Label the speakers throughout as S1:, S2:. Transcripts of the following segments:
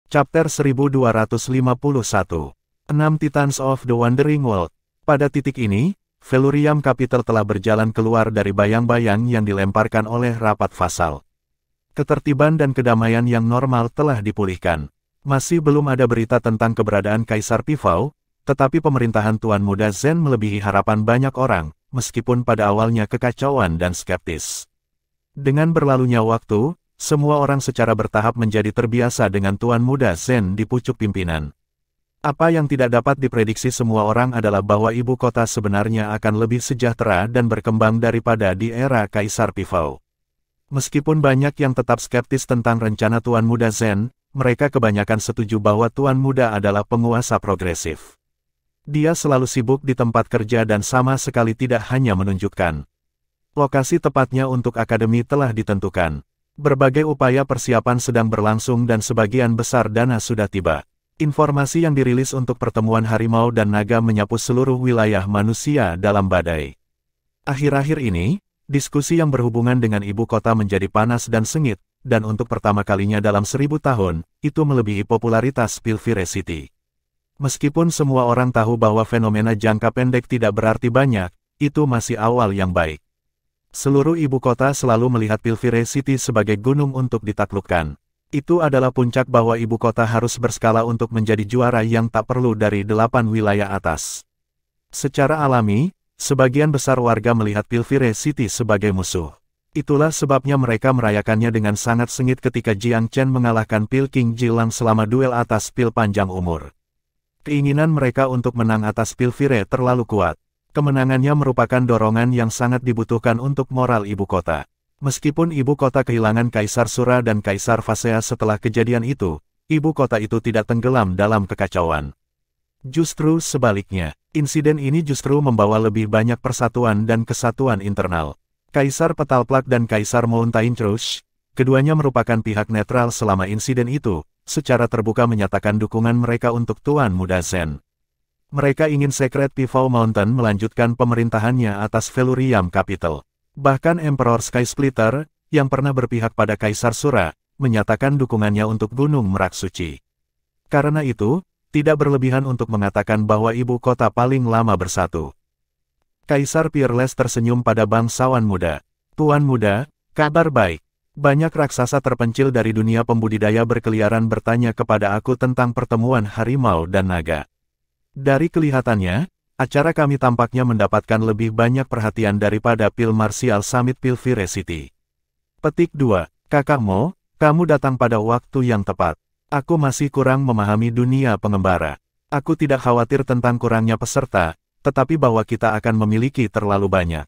S1: Chapter 1251. 6 Titans of the Wandering World. Pada titik ini, Felurium Capital telah berjalan keluar dari bayang-bayang yang dilemparkan oleh rapat Vassal. Ketertiban dan kedamaian yang normal telah dipulihkan. Masih belum ada berita tentang keberadaan Kaisar Pifau, tetapi pemerintahan Tuan Muda Zen melebihi harapan banyak orang, meskipun pada awalnya kekacauan dan skeptis. Dengan berlalunya waktu, semua orang secara bertahap menjadi terbiasa dengan Tuan Muda Zen di pucuk pimpinan. Apa yang tidak dapat diprediksi semua orang adalah bahwa ibu kota sebenarnya akan lebih sejahtera dan berkembang daripada di era Kaisar Pifau. Meskipun banyak yang tetap skeptis tentang rencana Tuan Muda Zen, mereka kebanyakan setuju bahwa Tuan Muda adalah penguasa progresif. Dia selalu sibuk di tempat kerja dan sama sekali tidak hanya menunjukkan. Lokasi tepatnya untuk akademi telah ditentukan. Berbagai upaya persiapan sedang berlangsung dan sebagian besar dana sudah tiba. Informasi yang dirilis untuk pertemuan harimau dan naga menyapu seluruh wilayah manusia dalam badai. Akhir-akhir ini, diskusi yang berhubungan dengan ibu kota menjadi panas dan sengit, dan untuk pertama kalinya dalam 1000 tahun, itu melebihi popularitas Pilvire City. Meskipun semua orang tahu bahwa fenomena jangka pendek tidak berarti banyak, itu masih awal yang baik. Seluruh ibu kota selalu melihat Pilvire City sebagai gunung untuk ditaklukkan. Itu adalah puncak bahwa ibu kota harus berskala untuk menjadi juara yang tak perlu dari 8 wilayah atas. Secara alami, sebagian besar warga melihat Pilvire City sebagai musuh. Itulah sebabnya mereka merayakannya dengan sangat sengit ketika Jiang Chen mengalahkan Pil King Jilang selama duel atas pil panjang umur. Keinginan mereka untuk menang atas Pilvire terlalu kuat. Kemenangannya merupakan dorongan yang sangat dibutuhkan untuk moral ibu kota. Meskipun ibu kota kehilangan Kaisar Sura dan Kaisar Fasea setelah kejadian itu, ibu kota itu tidak tenggelam dalam kekacauan. Justru sebaliknya, insiden ini justru membawa lebih banyak persatuan dan kesatuan internal. Kaisar Petalplak dan Kaisar Mountain Rush, keduanya merupakan pihak netral selama insiden itu, secara terbuka menyatakan dukungan mereka untuk Tuan Muda Zen. Mereka ingin Secret Pifau Mountain melanjutkan pemerintahannya atas Felurium Capital. Bahkan Emperor Sky Splitter, yang pernah berpihak pada Kaisar Sura, menyatakan dukungannya untuk Gunung Merak Suci. Karena itu, tidak berlebihan untuk mengatakan bahwa ibu kota paling lama bersatu. Kaisar Peerless tersenyum pada bangsawan muda. Tuan Muda, kabar baik. Banyak raksasa terpencil dari dunia pembudidaya berkeliaran bertanya kepada aku tentang pertemuan harimau dan naga. Dari kelihatannya, acara kami tampaknya mendapatkan lebih banyak perhatian daripada Pil Martial Summit Pilvire City. Petik 2. Kakak Mo, kamu datang pada waktu yang tepat. Aku masih kurang memahami dunia pengembara. Aku tidak khawatir tentang kurangnya peserta, tetapi bahwa kita akan memiliki terlalu banyak.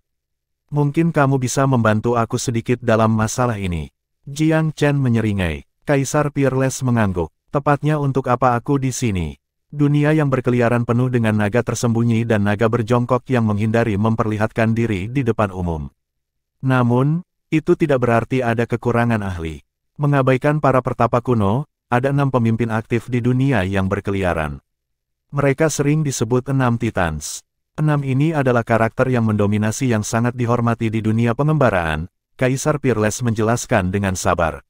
S1: Mungkin kamu bisa membantu aku sedikit dalam masalah ini. Jiang Chen menyeringai. Kaisar Peerless mengangguk. Tepatnya untuk apa aku di sini? Dunia yang berkeliaran penuh dengan naga tersembunyi dan naga berjongkok yang menghindari memperlihatkan diri di depan umum. Namun, itu tidak berarti ada kekurangan ahli. Mengabaikan para pertapa kuno, ada 6 pemimpin aktif di dunia yang berkeliaran. Mereka sering disebut 6 Titans. 6 ini adalah karakter yang mendominasi yang sangat dihormati di dunia pengembaraan, Kaisar Peerless menjelaskan dengan sabar.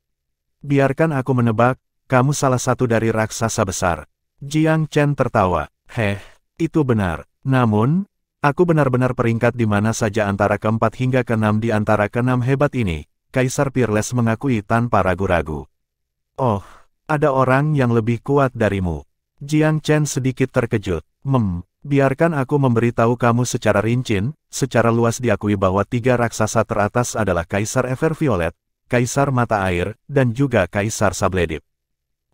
S1: Biarkan aku menebak, kamu salah satu dari raksasa besar. Jiang Chen tertawa. Itu benar. Namun, aku benar-benar peringkat di mana saja antara keempat hingga keenam di antara keenam hebat ini, Kaisar Peerless mengakui tanpa ragu-ragu. Oh, ada orang yang lebih kuat darimu. Jiang Chen sedikit terkejut. Biarkan aku memberitahu kamu secara rinci, secara luas diakui bahwa 3 raksasa teratas adalah Kaisar Everviolet, Kaisar Mata Air, dan juga Kaisar Sabledip.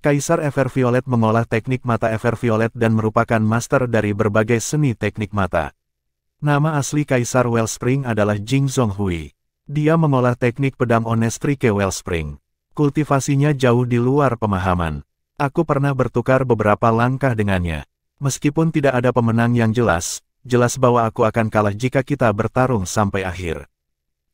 S1: Kaisar Everviolet mengolah teknik mata Everviolet dan merupakan master dari berbagai seni teknik mata. Nama asli Kaisar Wellspring adalah Jing Zhonghui. Dia mengolah teknik pedang Onestrike Wellspring. Kultivasinya jauh di luar pemahaman. Aku pernah bertukar beberapa langkah dengannya. Meskipun tidak ada pemenang yang jelas bahwa aku akan kalah jika kita bertarung sampai akhir.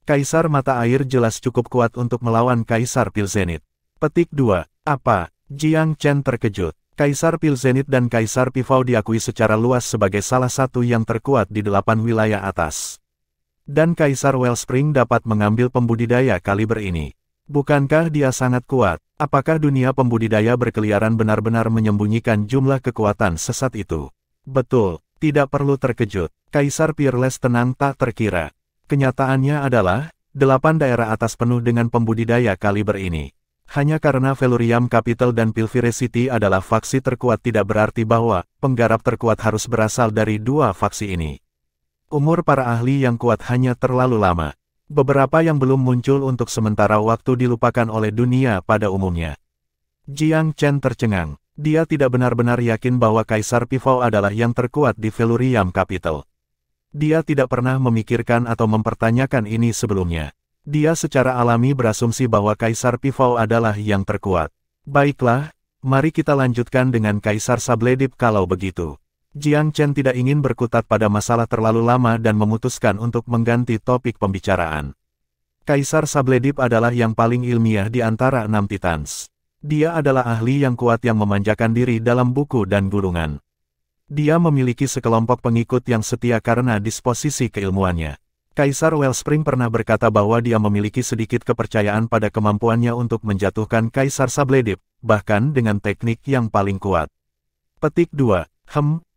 S1: Kaisar Mata Air jelas cukup kuat untuk melawan Kaisar Pil Zenith. Petik 2. Apa? Jiang Chen terkejut. Kaisar Pil Zenith dan Kaisar Pifau diakui secara luas sebagai salah satu yang terkuat di 8 wilayah atas. Dan Kaisar Wellspring dapat mengambil pembudidaya kaliber ini. Bukankah dia sangat kuat? Apakah dunia pembudidaya berkeliaran benar-benar menyembunyikan jumlah kekuatan sesat itu? Betul, tidak perlu terkejut. Kaisar Peerless tenang tak terkira. Kenyataannya adalah, 8 daerah atas penuh dengan pembudidaya kaliber ini. Hanya karena Felurium Capital dan Pilvire City adalah faksi terkuat tidak berarti bahwa penggarap terkuat harus berasal dari dua faksi ini. Umur para ahli yang kuat hanya terlalu lama. Beberapa yang belum muncul untuk sementara waktu dilupakan oleh dunia pada umumnya. Jiang Chen tercengang. Dia tidak benar-benar yakin bahwa Kaisar Pifao adalah yang terkuat di Felurium Capital. Dia tidak pernah memikirkan atau mempertanyakan ini sebelumnya. Dia secara alami berasumsi bahwa Kaisar Pifao adalah yang terkuat. Baiklah, mari kita lanjutkan dengan Kaisar Sabledip kalau begitu. Jiang Chen tidak ingin berkutat pada masalah terlalu lama dan memutuskan untuk mengganti topik pembicaraan. Kaisar Sabledip adalah yang paling ilmiah di antara 6 Titans. Dia adalah ahli yang kuat yang memanjakan diri dalam buku dan gulungan. Dia memiliki sekelompok pengikut yang setia karena disposisi keilmuannya. Kaisar Wellspring pernah berkata bahwa dia memiliki sedikit kepercayaan pada kemampuannya untuk menjatuhkan Kaisar Sabledip, bahkan dengan teknik yang paling kuat. Petik 2.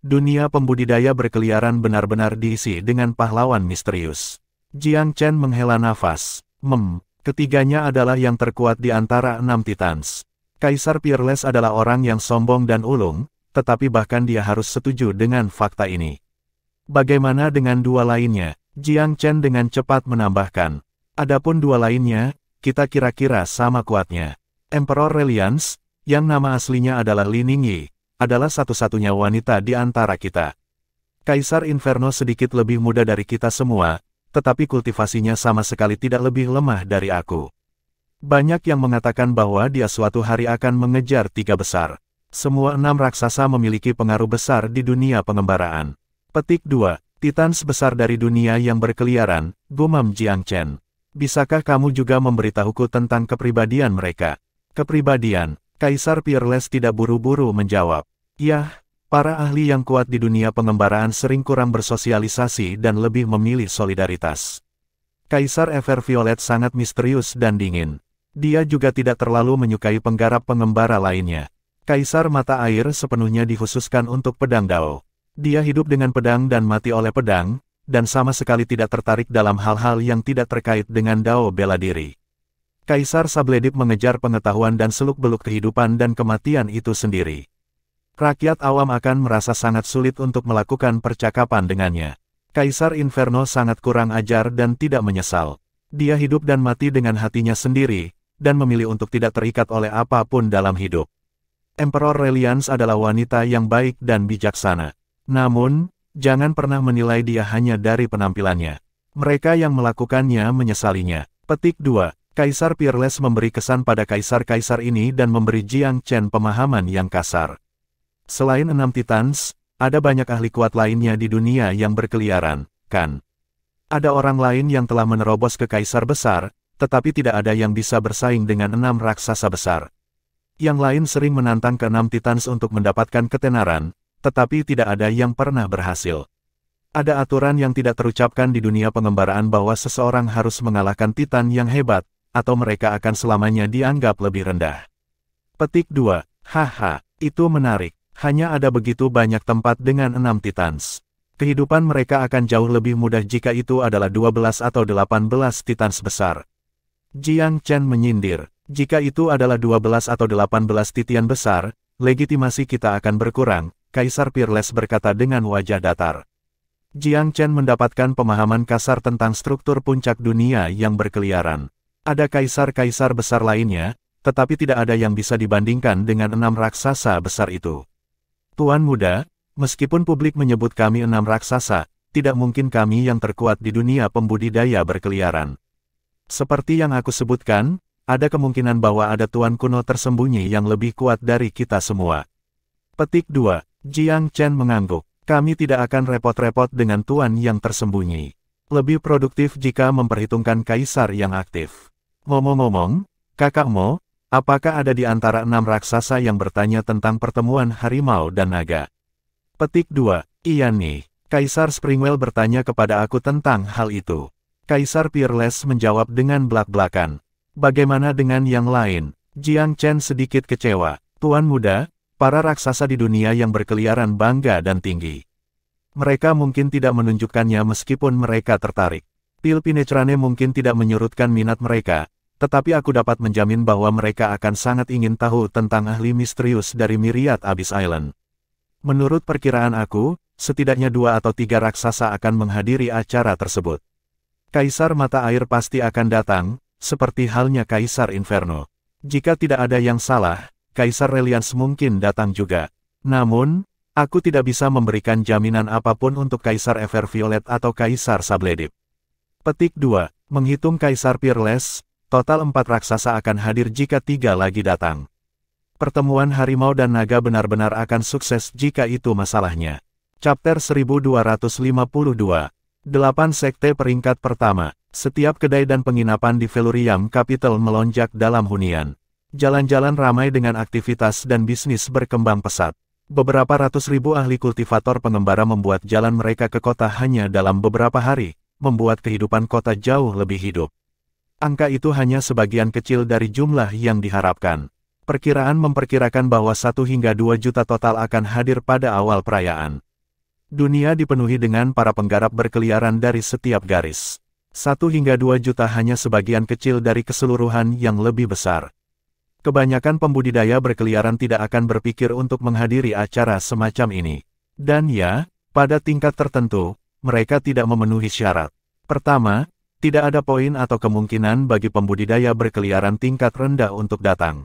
S1: Dunia pembudidaya berkeliaran benar-benar diisi dengan pahlawan misterius. Jiang Chen menghela nafas. Ketiganya adalah yang terkuat di antara 6 Titans. Kaisar Peerless adalah orang yang sombong dan ulung, tetapi bahkan dia harus setuju dengan fakta ini. Bagaimana dengan dua lainnya? Jiang Chen dengan cepat menambahkan. Adapun dua lainnya, kita kira-kira sama kuatnya. Emperor Reliance, yang nama aslinya adalah Li Ningyi, adalah satu-satunya wanita di antara kita. Kaisar Inferno sedikit lebih muda dari kita semua, tetapi kultivasinya sama sekali tidak lebih lemah dari aku. Banyak yang mengatakan bahwa dia suatu hari akan mengejar 3 besar. Semua 6 raksasa memiliki pengaruh besar di dunia pengembaraan. Petik 2. Titans besar dari dunia yang berkeliaran, gumam Jiang Chen. Bisakah kamu juga memberitahuku tentang kepribadian mereka? Kepribadian, Kaisar Peerless tidak buru-buru menjawab. Yah, para ahli yang kuat di dunia pengembaraan sering kurang bersosialisasi dan lebih memilih solidaritas. Kaisar Everviolet sangat misterius dan dingin. Dia juga tidak terlalu menyukai penggarap pengembara lainnya. Kaisar Mata Air sepenuhnya dikhususkan untuk pedang Dao. Dia hidup dengan pedang dan mati oleh pedang, dan sama sekali tidak tertarik dalam hal-hal yang tidak terkait dengan Dao bela diri. Kaisar Sabledip mengejar pengetahuan dan seluk-beluk kehidupan dan kematian itu sendiri. Rakyat awam akan merasa sangat sulit untuk melakukan percakapan dengannya. Kaisar Inferno sangat kurang ajar dan tidak menyesal. Dia hidup dan mati dengan hatinya sendiri, dan memilih untuk tidak terikat oleh apapun dalam hidup. Emperor Reliance adalah wanita yang baik dan bijaksana. Namun, jangan pernah menilai dia hanya dari penampilannya. Mereka yang melakukannya menyesalinya. Petik 2. Kaisar Peerless memberi kesan pada kaisar-kaisar ini dan memberi Jiang Chen pemahaman yang kasar. Selain 6 Titans, ada banyak ahli kuat lainnya di dunia yang berkeliaran, kan? Ada orang lain yang telah menerobos ke Kaisar Besar, tetapi tidak ada yang bisa bersaing dengan 6 raksasa besar. Yang lain sering menantang ke-6 Titans untuk mendapatkan ketenaran, tetapi tidak ada yang pernah berhasil. Ada aturan yang tidak terucapkan di dunia pengembaraan bahwa seseorang harus mengalahkan Titan yang hebat, atau mereka akan selamanya dianggap lebih rendah. Petik 2. Haha, itu menarik. Hanya ada begitu banyak tempat dengan 6 Titans. Kehidupan mereka akan jauh lebih mudah jika itu adalah 12 atau 18 Titans besar. Jiang Chen menyindir. Jika itu adalah 12 atau 18 titian besar, legitimasi kita akan berkurang, Kaisar Peerless berkata dengan wajah datar. Jiang Chen mendapatkan pemahaman kasar tentang struktur puncak dunia yang berkeliaran. Ada kaisar-kaisar besar lainnya, tetapi tidak ada yang bisa dibandingkan dengan 6 raksasa besar itu. Tuan Muda, meskipun publik menyebut kami 6 raksasa, tidak mungkin kami yang terkuat di dunia pembudidaya berkeliaran. Seperti yang aku sebutkan, ada kemungkinan bahwa ada tuan kuno tersembunyi yang lebih kuat dari kita semua. Petik 2. Jiang Chen mengangguk. Kami tidak akan repot-repot dengan tuan yang tersembunyi. Lebih produktif jika memperhitungkan kaisar yang aktif. Ngomong-ngomong, Kakak Mo, apakah ada di antara 6 raksasa yang bertanya tentang pertemuan harimau dan naga? Petik 2. Iya nih, Kaisar Springwell bertanya kepada aku tentang hal itu. Kaisar Peerless menjawab dengan belak-belakan. Bagaimana dengan yang lain? Jiang Chen sedikit kecewa. Tuan muda, para raksasa di dunia yang berkeliaran bangga dan tinggi. Mereka mungkin tidak menunjukkannya meskipun mereka tertarik. Pil Pinetrane mungkin tidak menyurutkan minat mereka, tetapi aku dapat menjamin bahwa mereka akan sangat ingin tahu tentang ahli misterius dari Myriad Abyss Island. Menurut perkiraan aku, setidaknya 2 atau 3 raksasa akan menghadiri acara tersebut. Kaisar Mata Air pasti akan datang, seperti halnya Kaisar Inferno. Jika tidak ada yang salah, Kaisar Reliance mungkin datang juga. Namun, aku tidak bisa memberikan jaminan apapun untuk Kaisar Everviolet atau Kaisar Sabledip. Petik 2. Menghitung Kaisar Peerless, total 4 raksasa akan hadir jika 3 lagi datang. Pertemuan harimau dan naga benar-benar akan sukses jika itu masalahnya. Chapter 1252. 8 Sekte Peringkat Pertama. Setiap kedai dan penginapan di Felurium Capital melonjak dalam hunian. Jalan-jalan ramai dengan aktivitas dan bisnis berkembang pesat. Beberapa ratus ribu ahli kultivator pengembara membuat jalan mereka ke kota hanya dalam beberapa hari, membuat kehidupan kota jauh lebih hidup. Angka itu hanya sebagian kecil dari jumlah yang diharapkan. Perkiraan memperkirakan bahwa 1 hingga 2 juta total akan hadir pada awal perayaan. Dunia dipenuhi dengan para penggarap berkeliaran dari setiap garis. 1 hingga 2 juta hanya sebagian kecil dari keseluruhan yang lebih besar. Kebanyakan pembudidaya berkeliaran tidak akan berpikir untuk menghadiri acara semacam ini. Dan ya, pada tingkat tertentu, mereka tidak memenuhi syarat. Pertama, tidak ada poin atau kemungkinan bagi pembudidaya berkeliaran tingkat rendah untuk datang.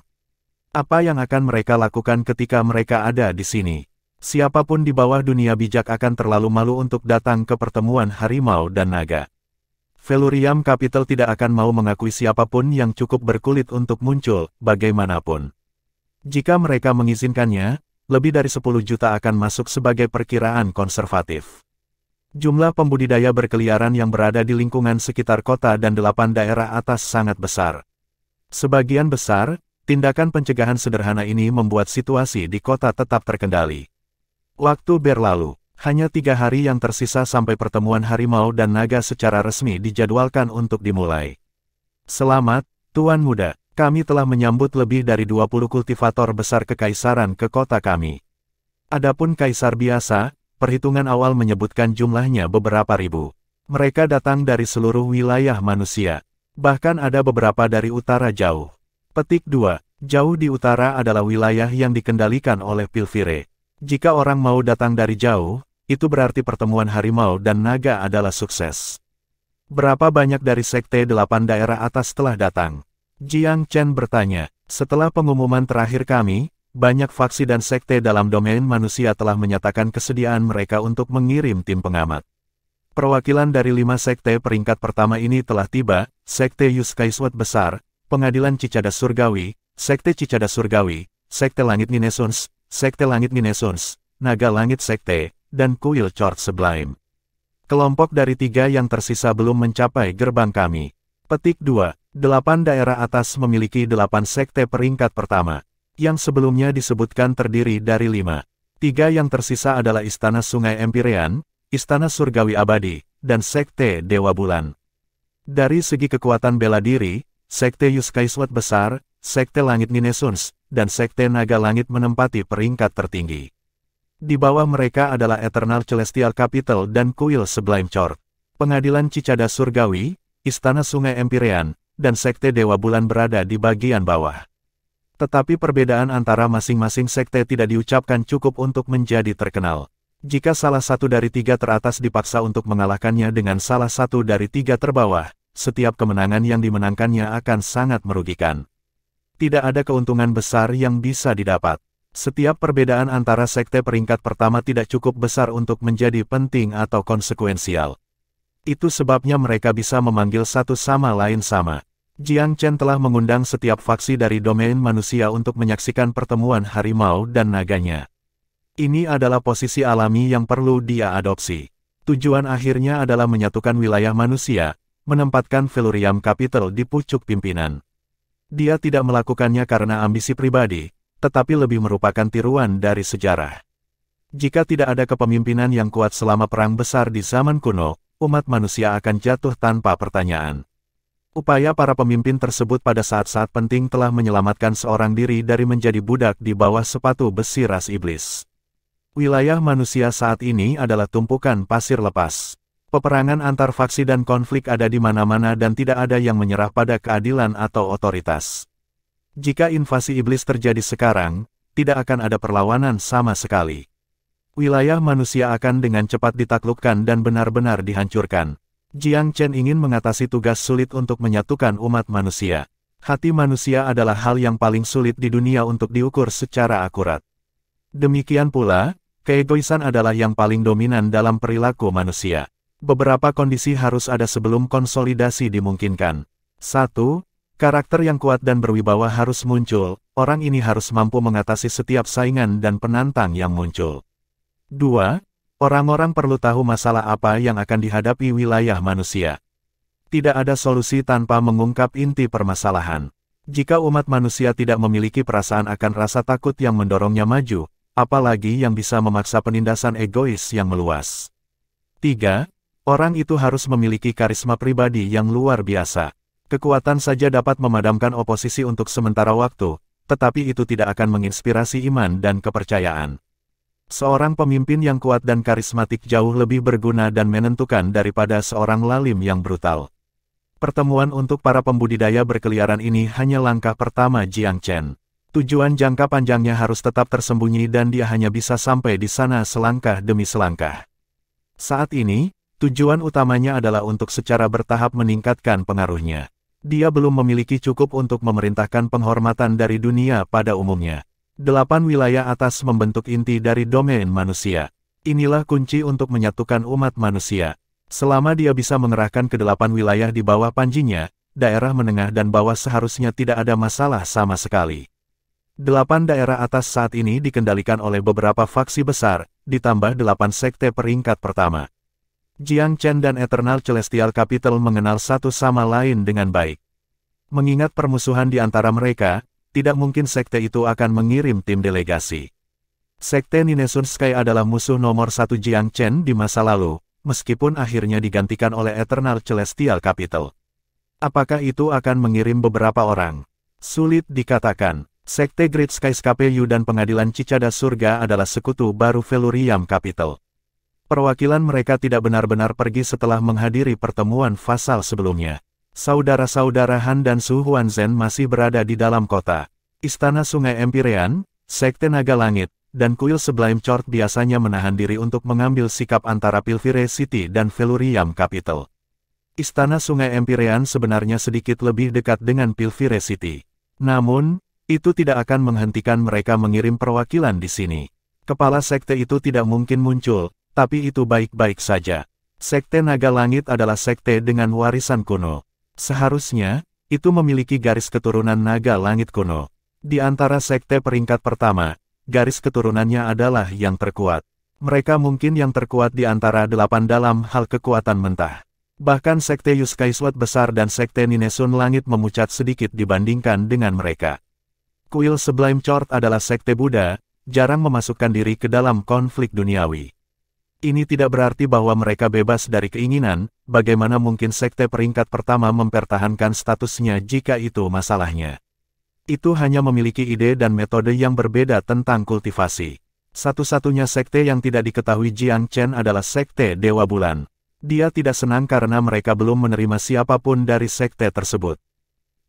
S1: Apa yang akan mereka lakukan ketika mereka ada di sini? Siapapun di bawah dunia bijak akan terlalu malu untuk datang ke pertemuan harimau dan naga. Felurium Capital tidak akan mau mengakui siapapun yang cukup berkulit untuk muncul, bagaimanapun. Jika mereka mengizinkannya, lebih dari 10 juta akan masuk sebagai perkiraan konservatif. Jumlah pembudidaya berkeliaran yang berada di lingkungan sekitar kota dan 8 daerah atas sangat besar. Sebagian besar, tindakan pencegahan sederhana ini membuat situasi di kota tetap terkendali. Waktu berlalu. Hanya 3 hari yang tersisa sampai pertemuan harimau dan naga secara resmi dijadwalkan untuk dimulai. Selamat, Tuan Muda. Kami telah menyambut lebih dari 20 kultivator besar kekaisaran ke kota kami. Adapun kaisar biasa, perhitungan awal menyebutkan jumlahnya beberapa ribu. Mereka datang dari seluruh wilayah manusia. Bahkan ada beberapa dari utara jauh. Petik 2. Jauh di utara adalah wilayah yang dikendalikan oleh Pilvire. Jika orang mau datang dari jauh, itu berarti pertemuan harimau dan naga adalah sukses. Berapa banyak dari sekte 8 daerah atas telah datang? Jiang Chen bertanya. Setelah pengumuman terakhir kami, banyak faksi dan sekte dalam domain manusia telah menyatakan kesediaan mereka untuk mengirim tim pengamat. Perwakilan dari 5 sekte peringkat pertama ini telah tiba, Sekte Yuskaiswat Besar, Pengadilan Cicadas Surgawi, Sekte Cicadas Surgawi, Sekte Langit Ninesons, Sekte Langit Ninesons, Naga Langit Sekte, dan Kuil Chord Sublime. Kelompok dari 3 yang tersisa belum mencapai gerbang kami. Petik 2. 8 daerah atas memiliki 8 sekte peringkat pertama. Yang sebelumnya disebutkan terdiri dari 5. 3 yang tersisa adalah Istana Sungai Empyrean, Istana Surgawi Abadi, dan Sekte Dewa Bulan. Dari segi kekuatan bela diri, Sekte Yuskaiswat Besar, Sekte Langit Ninesons, dan Sekte Naga Langit menempati peringkat tertinggi. Di bawah mereka adalah Eternal Celestial Capital dan Kuil Sublime Chord. Pengadilan Cicadas Surgawi, Istana Sungai Empyrean, dan Sekte Dewa Bulan berada di bagian bawah. Tetapi perbedaan antara masing-masing sekte tidak diucapkan cukup untuk menjadi terkenal. Jika salah satu dari 3 teratas dipaksa untuk mengalahkannya dengan salah satu dari 3 terbawah, setiap kemenangan yang dimenangkannya akan sangat merugikan. Tidak ada keuntungan besar yang bisa didapat. Setiap perbedaan antara sekte peringkat pertama tidak cukup besar untuk menjadi penting atau konsekuensial. Itu sebabnya mereka bisa memanggil satu sama lain sama. Jiang Chen telah mengundang setiap faksi dari domain manusia untuk menyaksikan pertemuan harimau dan naganya. Ini adalah posisi alami yang perlu dia adopsi. Tujuan akhirnya adalah menyatukan wilayah manusia, menempatkan Felurium Capital di pucuk pimpinan. Dia tidak melakukannya karena ambisi pribadi, tetapi lebih merupakan tiruan dari sejarah. Jika tidak ada kepemimpinan yang kuat selama perang besar di zaman kuno, umat manusia akan jatuh tanpa pertanyaan. Upaya para pemimpin tersebut pada saat-saat penting telah menyelamatkan seorang diri dari menjadi budak di bawah sepatu besi ras iblis. Wilayah manusia saat ini adalah tumpukan pasir lepas. Peperangan antar faksi dan konflik ada di mana-mana dan tidak ada yang menyerah pada keadilan atau otoritas. Jika invasi iblis terjadi sekarang, tidak akan ada perlawanan sama sekali. Wilayah manusia akan dengan cepat ditaklukkan dan benar-benar dihancurkan. Jiang Chen ingin mengatasi tugas sulit untuk menyatukan umat manusia. Hati manusia adalah hal yang paling sulit di dunia untuk diukur secara akurat. Demikian pula, keegoisan adalah yang paling dominan dalam perilaku manusia. Beberapa kondisi harus ada sebelum konsolidasi dimungkinkan. 1. Karakter yang kuat dan berwibawa harus muncul. Orang ini harus mampu mengatasi setiap saingan dan penantang yang muncul. 2. Orang-orang perlu tahu masalah apa yang akan dihadapi wilayah manusia. Tidak ada solusi tanpa mengungkap inti permasalahan. Jika umat manusia tidak memiliki perasaan akan rasa takut yang mendorongnya maju, apalagi yang bisa memaksa penindasan egois yang meluas. 3. Orang itu harus memiliki karisma pribadi yang luar biasa. Kekuatan saja dapat memadamkan oposisi untuk sementara waktu, tetapi itu tidak akan menginspirasi iman dan kepercayaan. Seorang pemimpin yang kuat dan karismatik jauh lebih berguna dan menentukan daripada seorang lalim yang brutal. Pertemuan untuk para pembudidaya berkeliaran ini hanya langkah pertama Jiang Chen. Tujuan jangka panjangnya harus tetap tersembunyi dan dia hanya bisa sampai di sana selangkah demi selangkah. Saat ini, tujuan utamanya adalah untuk secara bertahap meningkatkan pengaruhnya. Dia belum memiliki cukup untuk memerintahkan penghormatan dari dunia pada umumnya. 8 wilayah atas membentuk inti dari domain manusia. Inilah kunci untuk menyatukan umat manusia. Selama dia bisa mengerahkan ke-8 wilayah di bawah panjinya, daerah menengah dan bawah seharusnya tidak ada masalah sama sekali. 8 daerah atas saat ini dikendalikan oleh beberapa faksi besar, ditambah 8 sekte peringkat pertama. Jiang Chen dan Eternal Celestial Capital mengenal satu sama lain dengan baik. Mengingat permusuhan di antara mereka, tidak mungkin sekte itu akan mengirim tim delegasi. Sekte Ninesun Sky adalah musuh nomor 1 Jiang Chen di masa lalu, meskipun akhirnya digantikan oleh Eternal Celestial Capital. Apakah itu akan mengirim beberapa orang? Sulit dikatakan. Sekte Great Skies KPU dan Pengadilan Cicada Surga adalah sekutu baru Feluriam Capital. Perwakilan mereka tidak benar-benar pergi setelah menghadiri pertemuan Fasal sebelumnya. Saudara-saudara Han dan Su Huanzhen masih berada di dalam kota. Istana Sungai Empyrean, Sekte Naga Langit, dan kuil Sublime Court biasanya menahan diri untuk mengambil sikap antara Pilvire City dan Feluriam Capital. Istana Sungai Empyrean sebenarnya sedikit lebih dekat dengan Pilvire City. Namun, itu tidak akan menghentikan mereka mengirim perwakilan di sini. Kepala sekte itu tidak mungkin muncul, tapi itu baik-baik saja. Sekte Naga Langit adalah sekte dengan warisan kuno. Seharusnya, itu memiliki garis keturunan naga langit kuno. Di antara sekte peringkat pertama, garis keturunannya adalah yang terkuat. Mereka mungkin yang terkuat di antara 8 dalam hal kekuatan mentah. Bahkan sekte Yuskai Sword besar dan sekte Ninesun Langit memucat sedikit dibandingkan dengan mereka. Kuil Sublime Court adalah sekte Buddha, jarang memasukkan diri ke dalam konflik duniawi. Ini tidak berarti bahwa mereka bebas dari keinginan, bagaimana mungkin sekte peringkat pertama mempertahankan statusnya jika itu masalahnya. Itu hanya memiliki ide dan metode yang berbeda tentang kultivasi. Satu-satunya sekte yang tidak diketahui Jiang Chen adalah sekte Dewa Bulan. Dia tidak senang karena mereka belum menerima siapapun dari sekte tersebut.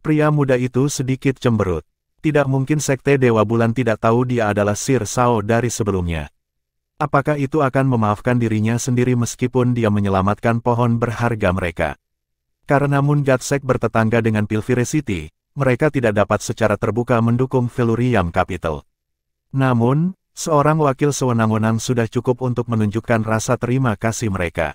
S1: Pria muda itu sedikit cemberut. Tidak mungkin sekte Dewa Bulan tidak tahu dia adalah Sir Sao dari sebelumnya. Apakah itu akan memaafkan dirinya sendiri meskipun dia menyelamatkan pohon berharga mereka? Karena Moon God Sect bertetangga dengan Pilvire City, mereka tidak dapat secara terbuka mendukung Feluriam Capital. Namun, seorang wakil sewenang-wenang sudah cukup untuk menunjukkan rasa terima kasih mereka.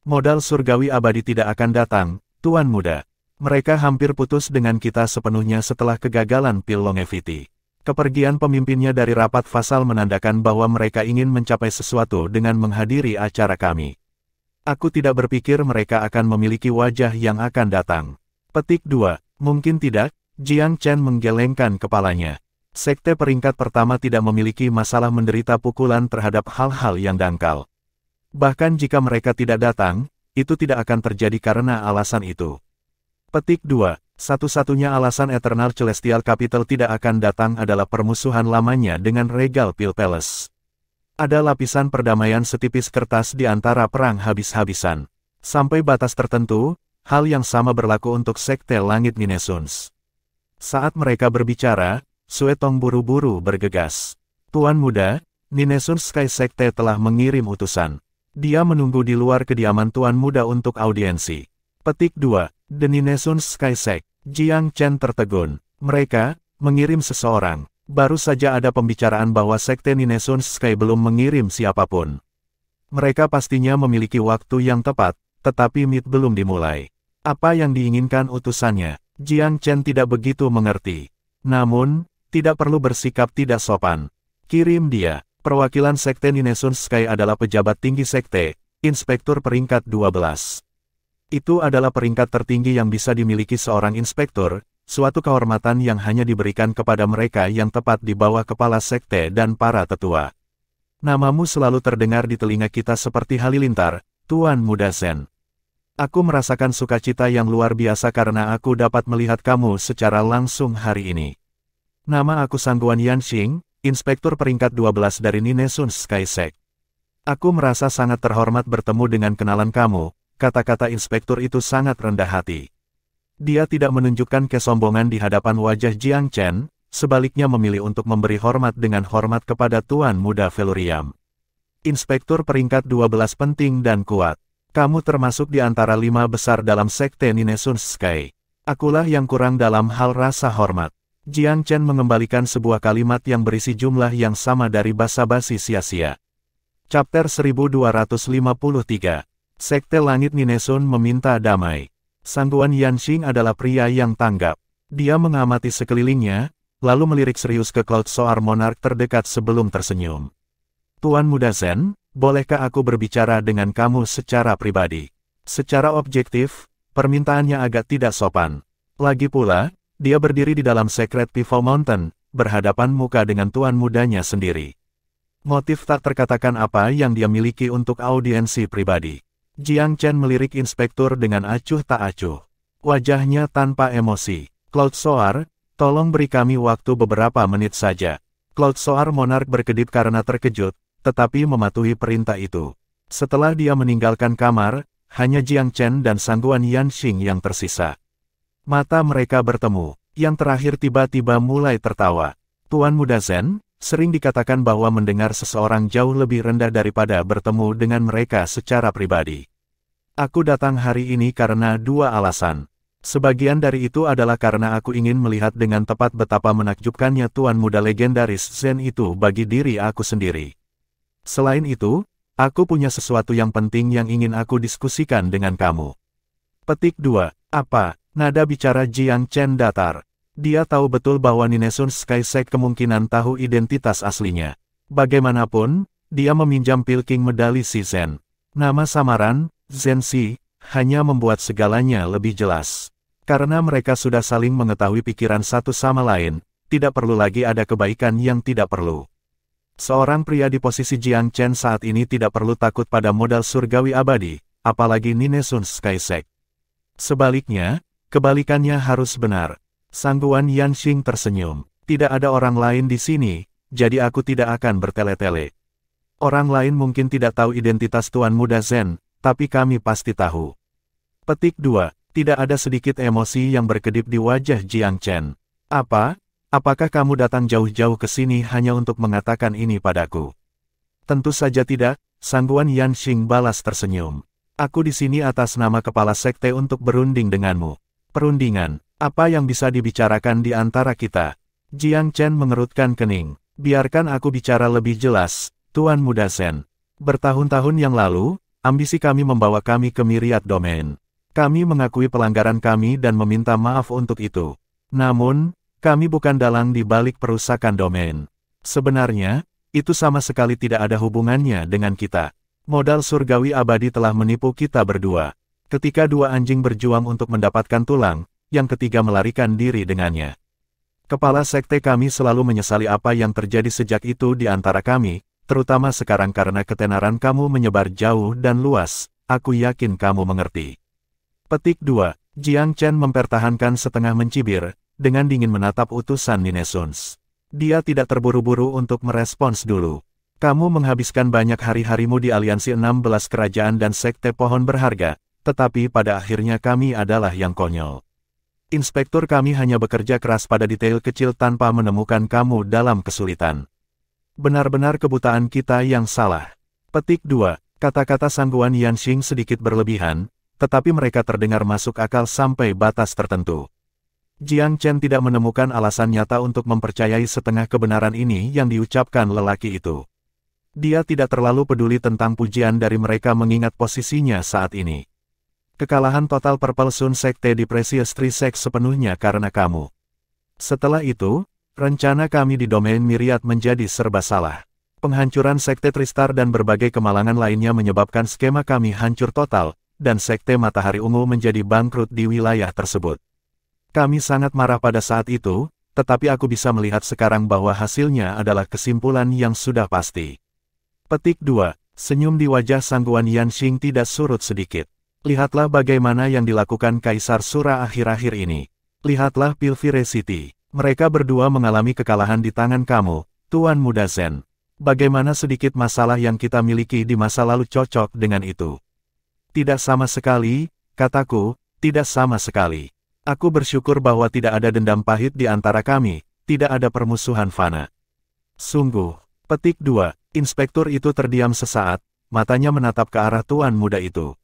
S1: Modal surgawi abadi tidak akan datang, Tuan Muda. Mereka hampir putus dengan kita sepenuhnya setelah kegagalan Pil Longevity. Kepergian pemimpinnya dari rapat Fasal menandakan bahwa mereka ingin mencapai sesuatu dengan menghadiri acara kami. Aku tidak berpikir mereka akan memiliki wajah yang akan datang. Petik 2. Mungkin tidak, Jiang Chen menggelengkan kepalanya. Sekte peringkat pertama tidak memiliki masalah menderita pukulan terhadap hal-hal yang dangkal. Bahkan jika mereka tidak datang, itu tidak akan terjadi karena alasan itu. Petik 2. Satu-satunya alasan Eternal Celestial Capital tidak akan datang adalah permusuhan lamanya dengan Regal Peel Palace. Ada lapisan perdamaian setipis kertas di antara perang habis-habisan. Sampai batas tertentu, hal yang sama berlaku untuk Sekte Langit Ninesuns. Saat mereka berbicara, Suetong buru-buru bergegas. Tuan Muda, Ninesuns Sky Sekte telah mengirim utusan. Dia menunggu di luar kediaman Tuan Muda untuk audiensi. Petik 2. The Ninesuns Sky Sect. Jiang Chen tertegun. Mereka mengirim seseorang. Baru saja ada pembicaraan bahwa Sekte Ninesuns Sky belum mengirim siapapun. Mereka pastinya memiliki waktu yang tepat, tetapi meet belum dimulai. Apa yang diinginkan utusannya? Jiang Chen tidak begitu mengerti. Namun, tidak perlu bersikap tidak sopan. Kirim dia. Perwakilan Sekte Ninesuns Sky adalah pejabat tinggi Sekte, Inspektur peringkat 12. Itu adalah peringkat tertinggi yang bisa dimiliki seorang inspektur, suatu kehormatan yang hanya diberikan kepada mereka yang tepat di bawah kepala sekte dan para tetua. Namamu selalu terdengar di telinga kita seperti halilintar, Tuan Muda Zen. Aku merasakan sukacita yang luar biasa karena aku dapat melihat kamu secara langsung hari ini. Nama aku Sangguan Yanxing, inspektur peringkat 12 dari Ninesuns Sky Sect. Aku merasa sangat terhormat bertemu dengan kenalan kamu. Kata-kata inspektur itu sangat rendah hati. Dia tidak menunjukkan kesombongan di hadapan wajah Jiang Chen, sebaliknya memilih untuk memberi hormat dengan hormat kepada Tuan Muda Feluriam. Inspektur peringkat 12 penting dan kuat. Kamu termasuk di antara 5 besar dalam Sekte Ninesuns Sky. Akulah yang kurang dalam hal rasa hormat. Jiang Chen mengembalikan sebuah kalimat yang berisi jumlah yang sama dari basa-basi sia-sia. Chapter 1253. Sekte Langit Ninesun meminta damai. Sangguan Yanxing adalah pria yang tanggap. Dia mengamati sekelilingnya, lalu melirik serius ke Cloud Soar Monarch terdekat sebelum tersenyum. Tuan Muda Zen, bolehkah aku berbicara dengan kamu secara pribadi? Secara objektif, permintaannya agak tidak sopan. Lagi pula, dia berdiri di dalam Secret Pivot Mountain, berhadapan muka dengan tuan mudanya sendiri. Motif tak terkatakan apa yang dia miliki untuk audiensi pribadi. Jiang Chen melirik inspektur dengan acuh tak acuh. Wajahnya tanpa emosi. Cloud Soar, tolong beri kami waktu beberapa menit saja. Cloud Soar Monarch berkedip karena terkejut, tetapi mematuhi perintah itu. Setelah dia meninggalkan kamar, hanya Jiang Chen dan Sangguan Yanxing yang tersisa. Mata mereka bertemu. Yang terakhir tiba-tiba mulai tertawa. Tuan Muda Zen, sering dikatakan bahwa mendengar seseorang jauh lebih rendah daripada bertemu dengan mereka secara pribadi. Aku datang hari ini karena 2 alasan. Sebagian dari itu adalah karena aku ingin melihat dengan tepat betapa menakjubkannya Tuan Muda legendaris Zen itu bagi diri aku sendiri. Selain itu, aku punya sesuatu yang penting yang ingin aku diskusikan dengan kamu. Petik 2. Apa? Nada bicara Jiang Chen datar. Dia tahu betul bahwa Ninesuns Sky Sect kemungkinan tahu identitas aslinya. Bagaimanapun, dia meminjam Pil King medali si Zen. Nama samaran, Zen Si, hanya membuat segalanya lebih jelas. Karena mereka sudah saling mengetahui pikiran satu sama lain, tidak perlu lagi ada kebaikan yang tidak perlu. Seorang pria di posisi Jiang Chen saat ini tidak perlu takut pada modal surgawi abadi, apalagi Ninesuns Sky Sect. Sebaliknya, kebalikannya harus benar. Sangguan Yanxing tersenyum. Tidak ada orang lain di sini, jadi aku tidak akan bertele-tele. Orang lain mungkin tidak tahu identitas Tuan Muda Zen, tapi kami pasti tahu. Petik 2. Tidak ada sedikit emosi yang berkedip di wajah Jiang Chen. Apa? Apakah kamu datang jauh-jauh ke sini hanya untuk mengatakan ini padaku? Tentu saja tidak, Sangguan Yanxing balas tersenyum. Aku di sini atas nama kepala sekte untuk berunding denganmu. Perundingan. Apa yang bisa dibicarakan di antara kita? Jiang Chen mengerutkan kening. Biarkan aku bicara lebih jelas, Tuan Muda Zen. Bertahun-tahun yang lalu, ambisi kami membawa kami ke Myriad Domain. Kami mengakui pelanggaran kami dan meminta maaf untuk itu. Namun, kami bukan dalang di balik perusakan domain. Sebenarnya, itu sama sekali tidak ada hubungannya dengan kita. Modal surgawi abadi telah menipu kita berdua. Ketika 2 anjing berjuang untuk mendapatkan tulang, yang ketiga melarikan diri dengannya. Kepala sekte kami selalu menyesali apa yang terjadi sejak itu di antara kami, terutama sekarang karena ketenaran kamu menyebar jauh dan luas, aku yakin kamu mengerti. Petik 2. Jiang Chen mempertahankan setengah mencibir, dengan dingin menatap utusan Nine Suns. Dia tidak terburu-buru untuk merespons dulu. Kamu menghabiskan banyak hari-harimu di aliansi 16 kerajaan dan sekte pohon berharga, tetapi pada akhirnya kami adalah yang konyol. Inspektur kami hanya bekerja keras pada detail kecil tanpa menemukan kamu dalam kesulitan. Benar-benar kebutaan kita yang salah. Petik 2. Kata-kata Sangguan Yanxing sedikit berlebihan, tetapi mereka terdengar masuk akal sampai batas tertentu. Jiang Chen tidak menemukan alasan nyata untuk mempercayai setengah kebenaran ini yang diucapkan lelaki itu. Dia tidak terlalu peduli tentang pujian dari mereka mengingat posisinya saat ini. Kekalahan total Purple Sun Sekte di Precious Tree Sect sepenuhnya karena kamu. Setelah itu, rencana kami di domain Myriad menjadi serba salah. Penghancuran Sekte Tristar dan berbagai kemalangan lainnya menyebabkan skema kami hancur total, dan Sekte Matahari Ungu menjadi bangkrut di wilayah tersebut. Kami sangat marah pada saat itu, tetapi aku bisa melihat sekarang bahwa hasilnya adalah kesimpulan yang sudah pasti. Petik 2. Senyum di wajah Sangguan Yanxing tidak surut sedikit. Lihatlah bagaimana yang dilakukan Kaisar Sura akhir-akhir ini. Lihatlah Pilvire City. Mereka berdua mengalami kekalahan di tangan kamu, Tuan Muda Zen. Bagaimana sedikit masalah yang kita miliki di masa lalu cocok dengan itu? Tidak sama sekali, kataku, tidak sama sekali. Aku bersyukur bahwa tidak ada dendam pahit di antara kami, tidak ada permusuhan fana. Sungguh. Petik 2. Inspektur itu terdiam sesaat, matanya menatap ke arah Tuan Muda itu.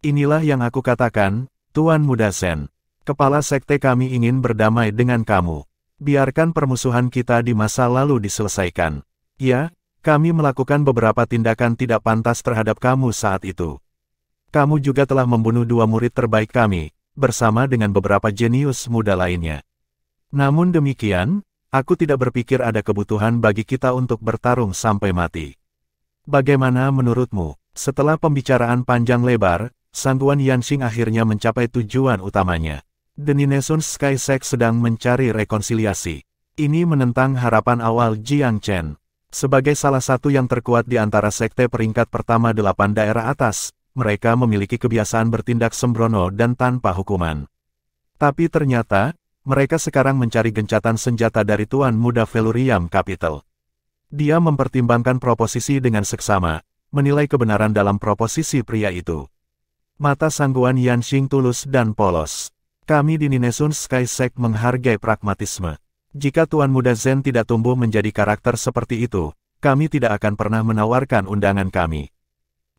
S1: Inilah yang aku katakan, Tuan Muda Zen. Kepala sekte kami ingin berdamai dengan kamu. Biarkan permusuhan kita di masa lalu diselesaikan. Ya, kami melakukan beberapa tindakan tidak pantas terhadap kamu saat itu. Kamu juga telah membunuh 2 murid terbaik kami, bersama dengan beberapa jenius muda lainnya. Namun demikian, aku tidak berpikir ada kebutuhan bagi kita untuk bertarung sampai mati. Bagaimana menurutmu? Setelah pembicaraan panjang lebar, Sangguan Yanxing akhirnya mencapai tujuan utamanya. The Nine Suns Sky Sect sedang mencari rekonsiliasi. Ini menentang harapan awal Jiang Chen. Sebagai salah satu yang terkuat di antara sekte peringkat pertama 8 daerah atas, mereka memiliki kebiasaan bertindak sembrono dan tanpa hukuman. Tapi ternyata, mereka sekarang mencari gencatan senjata dari Tuan Muda Feluriam Capital. Dia mempertimbangkan proposisi dengan seksama, menilai kebenaran dalam proposisi pria itu. Mata Sangguan Yanxing tulus dan polos. Kami di Nine Suns Sky Sect menghargai pragmatisme. Jika Tuan Muda Zen tidak tumbuh menjadi karakter seperti itu, kami tidak akan pernah menawarkan undangan kami.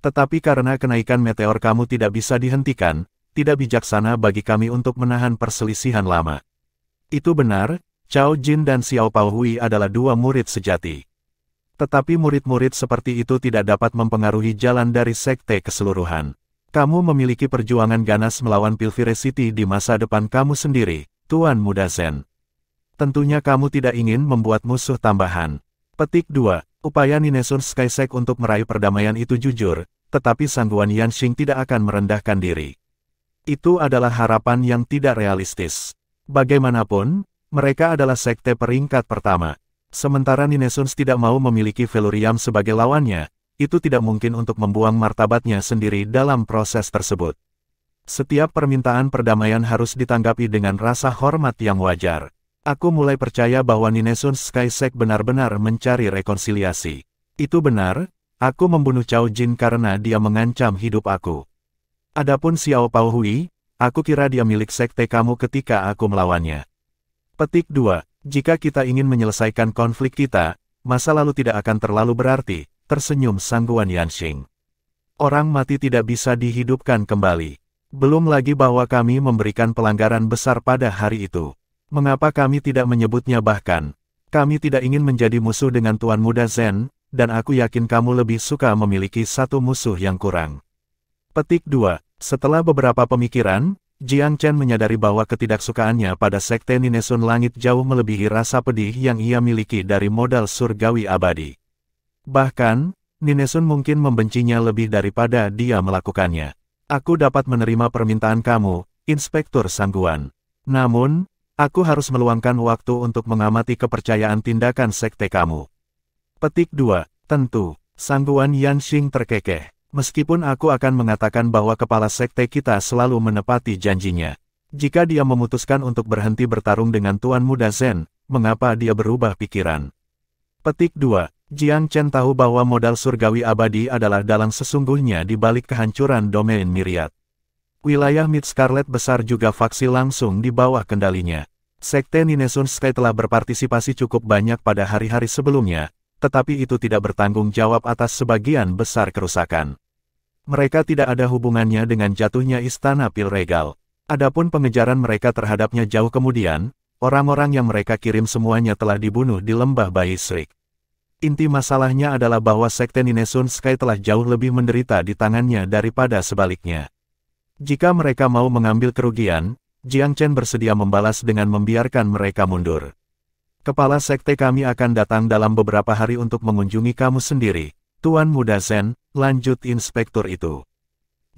S1: Tetapi karena kenaikan meteor kamu tidak bisa dihentikan, tidak bijaksana bagi kami untuk menahan perselisihan lama. Itu benar, Cao Jin dan Xiao Pao Hui adalah 2 murid sejati. Tetapi murid-murid seperti itu tidak dapat mempengaruhi jalan dari sekte keseluruhan. Kamu memiliki perjuangan ganas melawan Pilvire City di masa depan kamu sendiri, Tuan Muda Zen. Tentunya kamu tidak ingin membuat musuh tambahan. Petik 2. Upaya Nine Suns Sky Sect untuk meraih perdamaian itu jujur, tetapi Sangguan Yanxing tidak akan merendahkan diri. Itu adalah harapan yang tidak realistis. Bagaimanapun, mereka adalah sekte peringkat pertama. Sementara Nine Suns tidak mau memiliki Feluriam sebagai lawannya, itu tidak mungkin untuk membuang martabatnya sendiri dalam proses tersebut. Setiap permintaan perdamaian harus ditanggapi dengan rasa hormat yang wajar. Aku mulai percaya bahwa Nine Suns Sky Sect benar-benar mencari rekonsiliasi. Itu benar, aku membunuh Cao Jin karena dia mengancam hidup aku. Adapun Xiao Pao Hui, aku kira dia milik sekte kamu ketika aku melawannya. Petik 2. Jika kita ingin menyelesaikan konflik kita, masa lalu tidak akan terlalu berarti, tersenyum Sangguan Yanxing. Orang mati tidak bisa dihidupkan kembali. Belum lagi bahwa kami memberikan pelanggaran besar pada hari itu. Mengapa kami tidak menyebutnya bahkan? Kami tidak ingin menjadi musuh dengan Tuan Muda Zen, dan aku yakin kamu lebih suka memiliki satu musuh yang kurang. Petik 2. Setelah beberapa pemikiran, Jiang Chen menyadari bahwa ketidaksukaannya pada sekte Nine Sun Langit jauh melebihi rasa pedih yang ia miliki dari modal surgawi abadi. Bahkan, Nine Sun mungkin membencinya lebih daripada dia melakukannya. Aku dapat menerima permintaan kamu, Inspektur Sangguan. Namun, aku harus meluangkan waktu untuk mengamati kepercayaan tindakan sekte kamu. Petik 2. Tentu, Sangguan Yanxing terkekeh. Meskipun aku akan mengatakan bahwa kepala sekte kita selalu menepati janjinya. Jika dia memutuskan untuk berhenti bertarung dengan Tuan Muda Zen, mengapa dia berubah pikiran? Petik 2. Jiang Chen tahu bahwa modal surgawi abadi adalah dalang sesungguhnya di balik kehancuran domain Myriad. Wilayah Mid Scarlet besar juga faksi langsung di bawah kendalinya. Sekte Ninesun Sky telah berpartisipasi cukup banyak pada hari-hari sebelumnya, tetapi itu tidak bertanggung jawab atas sebagian besar kerusakan. Mereka tidak ada hubungannya dengan jatuhnya Istana Pil Regal. Adapun pengejaran mereka terhadapnya jauh kemudian, orang-orang yang mereka kirim semuanya telah dibunuh di lembah Bayi Shrik. Inti masalahnya adalah bahwa Sekte Ninesun Sky telah jauh lebih menderita di tangannya daripada sebaliknya. Jika mereka mau mengambil kerugian, Jiang Chen bersedia membalas dengan membiarkan mereka mundur. Kepala sekte kami akan datang dalam beberapa hari untuk mengunjungi kamu sendiri, Tuan Muda Zen, lanjut inspektur itu.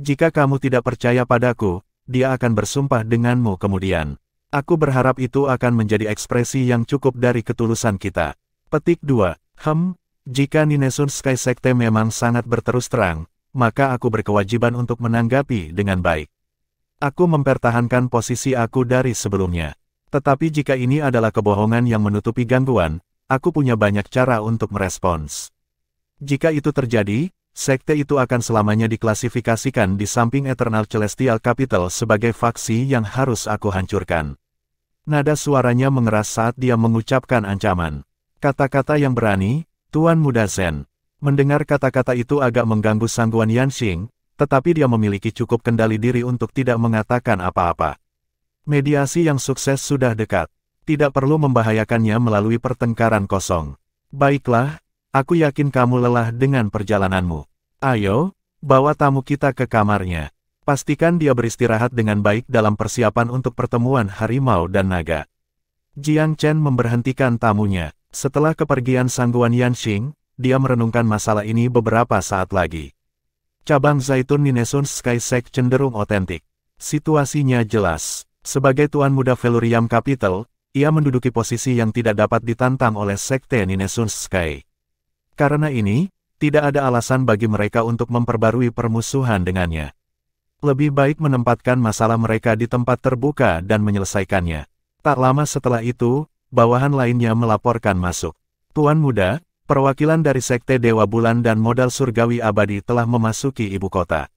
S1: Jika kamu tidak percaya padaku, dia akan bersumpah denganmu kemudian. Aku berharap itu akan menjadi ekspresi yang cukup dari ketulusan kita. Petik 2. Jika Ninesun Sky Sekte memang sangat berterus terang, maka aku berkewajiban untuk menanggapi dengan baik. Aku mempertahankan posisi aku dari sebelumnya. Tetapi jika ini adalah kebohongan yang menutupi gangguan, aku punya banyak cara untuk merespons. Jika itu terjadi, sekte itu akan selamanya diklasifikasikan di samping Eternal Celestial Capital sebagai faksi yang harus aku hancurkan. Nada suaranya mengeras saat dia mengucapkan ancaman. Kata-kata yang berani, Tuan Muda Zen. Mendengar kata-kata itu agak mengganggu Sangguan Yanxing, tetapi dia memiliki cukup kendali diri untuk tidak mengatakan apa-apa. Mediasi yang sukses sudah dekat. Tidak perlu membahayakannya melalui pertengkaran kosong. Baiklah, aku yakin kamu lelah dengan perjalananmu. Ayo, bawa tamu kita ke kamarnya. Pastikan dia beristirahat dengan baik dalam persiapan untuk pertemuan harimau dan naga. Jiang Chen memberhentikan tamunya. Setelah kepergian Sangguan Yanxing, dia merenungkan masalah ini beberapa saat lagi. Cabang Zaitun Ninesun Sky Sect cenderung otentik. Situasinya jelas. Sebagai Tuan Muda Felurium Capital, ia menduduki posisi yang tidak dapat ditantang oleh Sekte Ninesun Sky. Karena ini, tidak ada alasan bagi mereka untuk memperbarui permusuhan dengannya. Lebih baik menempatkan masalah mereka di tempat terbuka dan menyelesaikannya. Tak lama setelah itu, bawahan lainnya melaporkan masuk. Tuan Muda, perwakilan dari Sekte Dewa Bulan dan modal surgawi abadi telah memasuki ibu kota.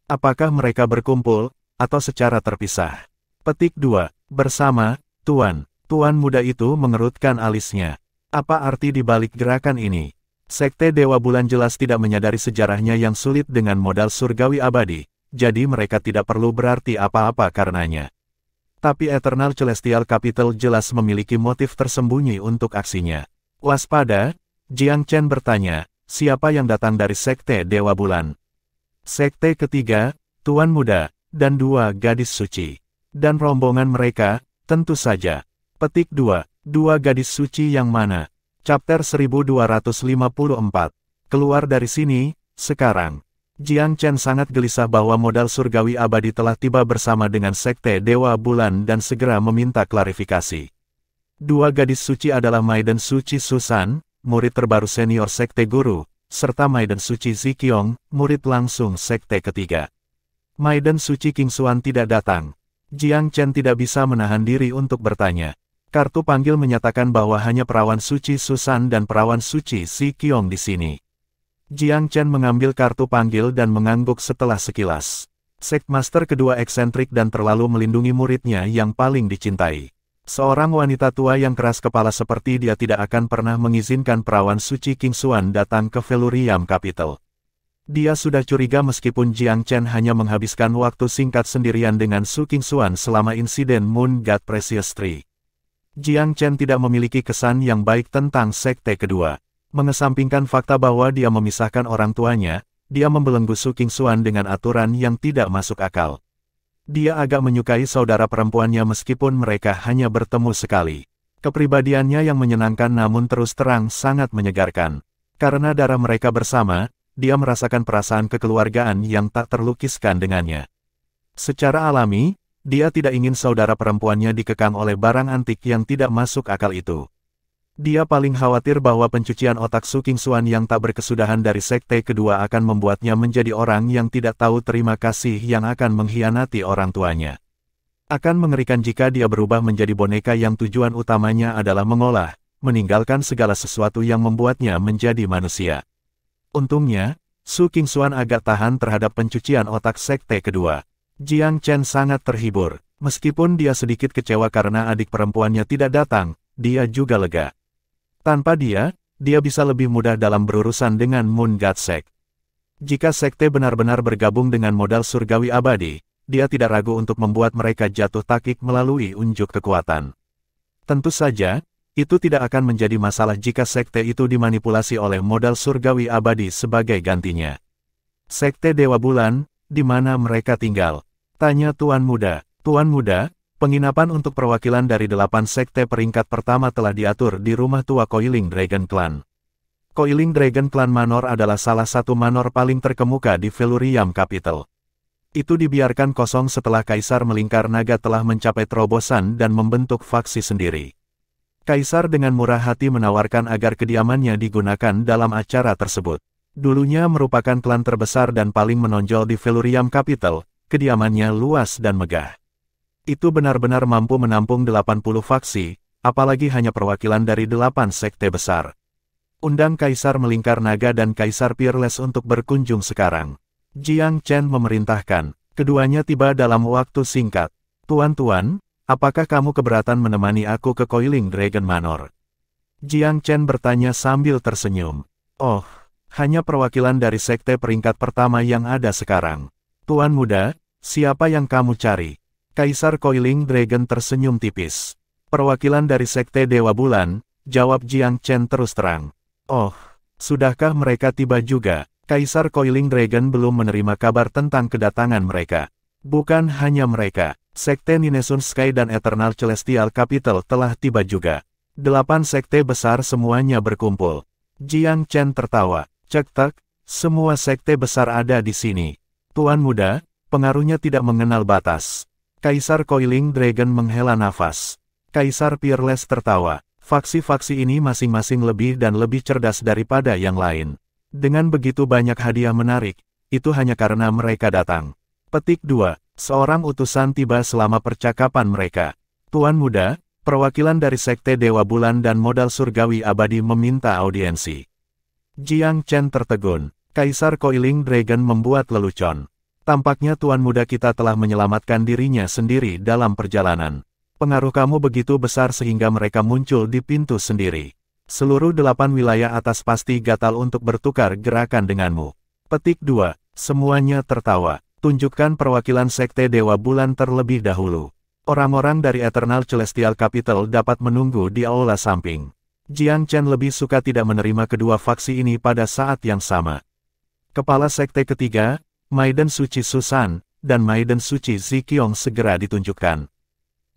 S1: Apakah mereka berkumpul, atau secara terpisah? Petik 2. Bersama, Tuan. Tuan Muda itu mengerutkan alisnya. Apa arti di balik gerakan ini? Sekte Dewa Bulan jelas tidak menyadari sejarahnya yang sulit dengan modal surgawi abadi, jadi mereka tidak perlu berarti apa-apa karenanya. Tapi Eternal Celestial Capital jelas memiliki motif tersembunyi untuk aksinya. Waspada, Jiang Chen bertanya, siapa yang datang dari Sekte Dewa Bulan? Sekte ketiga, Tuan Muda, dan 2 gadis suci. Dan rombongan mereka, tentu saja. Petik 2, 2 gadis suci yang mana? Chapter 1254. Keluar dari sini, sekarang. Jiang Chen sangat gelisah bahwa modal surgawi abadi telah tiba bersama dengan Sekte Dewa Bulan dan segera meminta klarifikasi. 2 gadis suci adalah Maiden Suci Susan, murid terbaru senior Sekte Guru, serta Maiden Suci Ziqiong, murid langsung Sekte ketiga. Maiden Suci King Xuan tidak datang. Jiang Chen tidak bisa menahan diri untuk bertanya. Kartu panggil menyatakan bahwa hanya perawan suci Susan dan perawan suci Ziqiong di sini. Jiang Chen mengambil kartu panggil dan mengangguk setelah sekilas. Sekmaster kedua eksentrik dan terlalu melindungi muridnya yang paling dicintai. Seorang wanita tua yang keras kepala seperti dia tidak akan pernah mengizinkan perawan suci King Xuan datang ke Felurium Capital. Dia sudah curiga meskipun Jiang Chen hanya menghabiskan waktu singkat sendirian dengan Su King Xuan selama insiden Moon God Precious Tree. Jiang Chen tidak memiliki kesan yang baik tentang sekte kedua. Mengesampingkan fakta bahwa dia memisahkan orang tuanya, dia membelenggu Su King Xuan dengan aturan yang tidak masuk akal. Dia agak menyukai saudara perempuannya meskipun mereka hanya bertemu sekali. Kepribadiannya yang menyenangkan namun terus terang sangat menyegarkan. Karena darah mereka bersama, dia merasakan perasaan kekeluargaan yang tak terlukiskan dengannya. Secara alami, dia tidak ingin saudara perempuannya dikekang oleh barang antik yang tidak masuk akal itu. Dia paling khawatir bahwa pencucian otak Su King Xuan yang tak berkesudahan dari sekte kedua akan membuatnya menjadi orang yang tidak tahu terima kasih yang akan mengkhianati orang tuanya. Akan mengerikan jika dia berubah menjadi boneka yang tujuan utamanya adalah mengolah, meninggalkan segala sesuatu yang membuatnya menjadi manusia. Untungnya, Su Qingshuan agak tahan terhadap pencucian otak sekte kedua. Jiang Chen sangat terhibur. Meskipun dia sedikit kecewa karena adik perempuannya tidak datang, dia juga lega. Tanpa dia bisa lebih mudah dalam berurusan dengan Moon God Sect. Jika sekte benar-benar bergabung dengan modal surgawi abadi, dia tidak ragu untuk membuat mereka jatuh takik melalui unjuk kekuatan. Tentu saja, itu tidak akan menjadi masalah jika sekte itu dimanipulasi oleh modal surgawi abadi sebagai gantinya. Sekte Dewa Bulan, di mana mereka tinggal? Tanya Tuan Muda. Tuan Muda, penginapan untuk perwakilan dari 8 sekte peringkat pertama telah diatur di rumah tua Coiling Dragon Clan. Coiling Dragon Clan Manor adalah salah satu manor paling terkemuka di Felurium Capital. Itu dibiarkan kosong setelah Kaisar Melingkar Naga telah mencapai terobosan dan membentuk faksi sendiri. Kaisar dengan murah hati menawarkan agar kediamannya digunakan dalam acara tersebut. Dulunya merupakan klan terbesar dan paling menonjol di Felurium Capital, kediamannya luas dan megah. Itu benar-benar mampu menampung 80 faksi, apalagi hanya perwakilan dari 8 sekte besar. Undang Kaisar Melingkar Naga dan Kaisar Peerless untuk berkunjung sekarang. Jiang Chen memerintahkan. Keduanya tiba dalam waktu singkat. Tuan-tuan, apakah kamu keberatan menemani aku ke Coiling Dragon Manor? Jiang Chen bertanya sambil tersenyum. Oh, hanya perwakilan dari sekte peringkat pertama yang ada sekarang. Tuan Muda, siapa yang kamu cari? Kaisar Coiling Dragon tersenyum tipis. Perwakilan dari sekte Dewa Bulan, jawab Jiang Chen terus terang. Oh, sudahkah mereka tiba juga? Kaisar Coiling Dragon belum menerima kabar tentang kedatangan mereka. Bukan hanya mereka, sekte Ninesun Sky dan Eternal Celestial Capital telah tiba juga. 8 sekte besar semuanya berkumpul. Jiang Chen tertawa. Cek-tek, semua sekte besar ada di sini. Tuan Muda, pengaruhnya tidak mengenal batas. Kaisar Coiling Dragon menghela nafas. Kaisar Peerless tertawa. Faksi-faksi ini masing-masing lebih dan lebih cerdas daripada yang lain. Dengan begitu banyak hadiah menarik, itu hanya karena mereka datang. Petik 2. Seorang utusan tiba selama percakapan mereka. Tuan Muda, perwakilan dari sekte Dewa Bulan dan modal surgawi abadi meminta audiensi. Jiang Chen tertegun. Kaisar Coiling Dragon membuat lelucon. Tampaknya Tuan Muda kita telah menyelamatkan dirinya sendiri dalam perjalanan. Pengaruh kamu begitu besar sehingga mereka muncul di pintu sendiri. Seluruh 8 wilayah atas pasti gatal untuk bertukar gerakan denganmu. Petik 2. Semuanya tertawa. Tunjukkan perwakilan sekte Dewa Bulan terlebih dahulu. Orang-orang dari Eternal Celestial Capital dapat menunggu di aula samping. Jiang Chen lebih suka tidak menerima kedua faksi ini pada saat yang sama. Kepala sekte ketiga, Maiden Suci Susan, dan Maiden Suci Ziqiong segera ditunjukkan.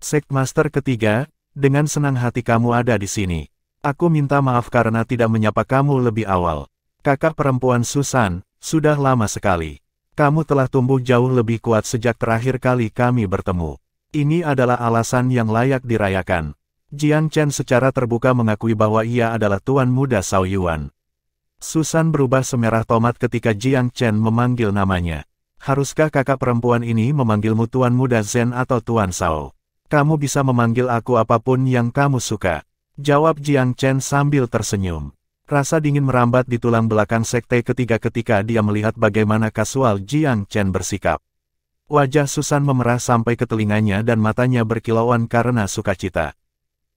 S1: Sektmaster ketiga, dengan senang hati kamu ada di sini. Aku minta maaf karena tidak menyapa kamu lebih awal. Kakak perempuan Susan, sudah lama sekali. Kamu telah tumbuh jauh lebih kuat sejak terakhir kali kami bertemu. Ini adalah alasan yang layak dirayakan. Jiang Chen secara terbuka mengakui bahwa ia adalah Tuan Muda Sao Yuan. Susan berubah semerah tomat ketika Jiang Chen memanggil namanya. Haruskah kakak perempuan ini memanggilmu Tuan Muda Zen atau Tuan Sao? Kamu bisa memanggil aku apapun yang kamu suka. Jawab Jiang Chen sambil tersenyum. Rasa dingin merambat di tulang belakang sekte ketiga ketika dia melihat bagaimana kasual Jiang Chen bersikap. Wajah Susan memerah sampai ke telinganya dan matanya berkilauan karena sukacita.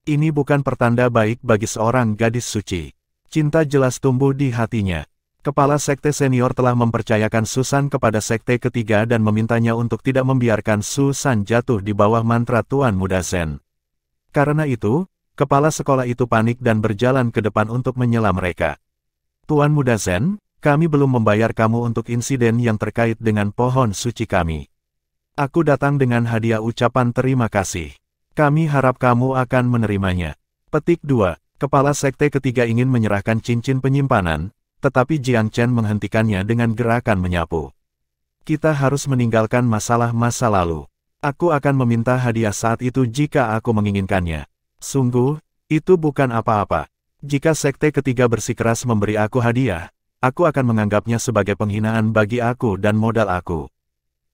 S1: Ini bukan pertanda baik bagi seorang gadis suci. Cinta jelas tumbuh di hatinya. Kepala sekte senior telah mempercayakan Susan kepada sekte ketiga dan memintanya untuk tidak membiarkan Susan jatuh di bawah mantra Tuan Muda Zen. Karena itu, kepala sekolah itu panik dan berjalan ke depan untuk menyela mereka. Tuan Muda Zen, kami belum membayar kamu untuk insiden yang terkait dengan pohon suci kami. Aku datang dengan hadiah ucapan terima kasih. Kami harap kamu akan menerimanya. Petik 2. Kepala sekte ketiga ingin menyerahkan cincin penyimpanan, tetapi Jiang Chen menghentikannya dengan gerakan menyapu. Kita harus meninggalkan masalah masa lalu. Aku akan meminta hadiah saat itu jika aku menginginkannya. Sungguh, itu bukan apa-apa. Jika sekte ketiga bersikeras memberi aku hadiah, aku akan menganggapnya sebagai penghinaan bagi aku dan modal aku.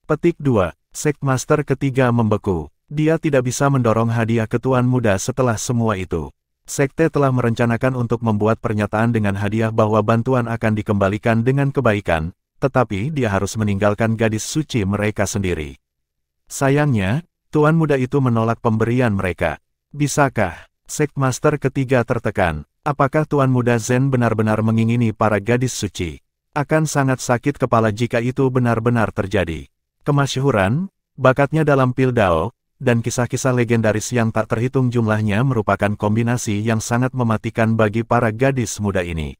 S1: Petik 2. Sektmaster ketiga membeku. Dia tidak bisa mendorong hadiah ke Tuan Muda setelah semua itu. Sekte telah merencanakan untuk membuat pernyataan dengan hadiah bahwa bantuan akan dikembalikan dengan kebaikan, tetapi dia harus meninggalkan gadis suci mereka sendiri. Sayangnya, Tuan Muda itu menolak pemberian mereka. Bisakah? Sektmaster ketiga tertekan. Apakah Tuan Muda Zen benar-benar mengingini para gadis suci? Akan sangat sakit kepala jika itu benar-benar terjadi. Kemasyhuran, bakatnya dalam pil Dao, dan kisah-kisah legendaris yang tak terhitung jumlahnya merupakan kombinasi yang sangat mematikan bagi para gadis muda ini.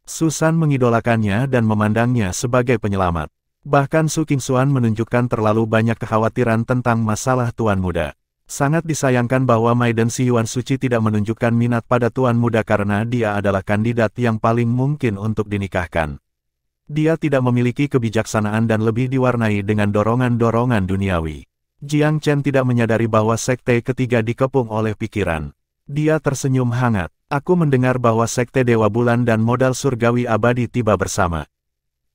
S1: Susan mengidolakannya dan memandangnya sebagai penyelamat. Bahkan Su Qingxuan menunjukkan terlalu banyak kekhawatiran tentang masalah Tuan Muda. Sangat disayangkan bahwa Maiden Si Yuan Suci tidak menunjukkan minat pada Tuan Muda karena dia adalah kandidat yang paling mungkin untuk dinikahkan. Dia tidak memiliki kebijaksanaan dan lebih diwarnai dengan dorongan-dorongan duniawi. Jiang Chen tidak menyadari bahwa sekte ketiga dikepung oleh pikiran. Dia tersenyum hangat. Aku mendengar bahwa sekte Dewa Bulan dan modal surgawi abadi tiba bersama.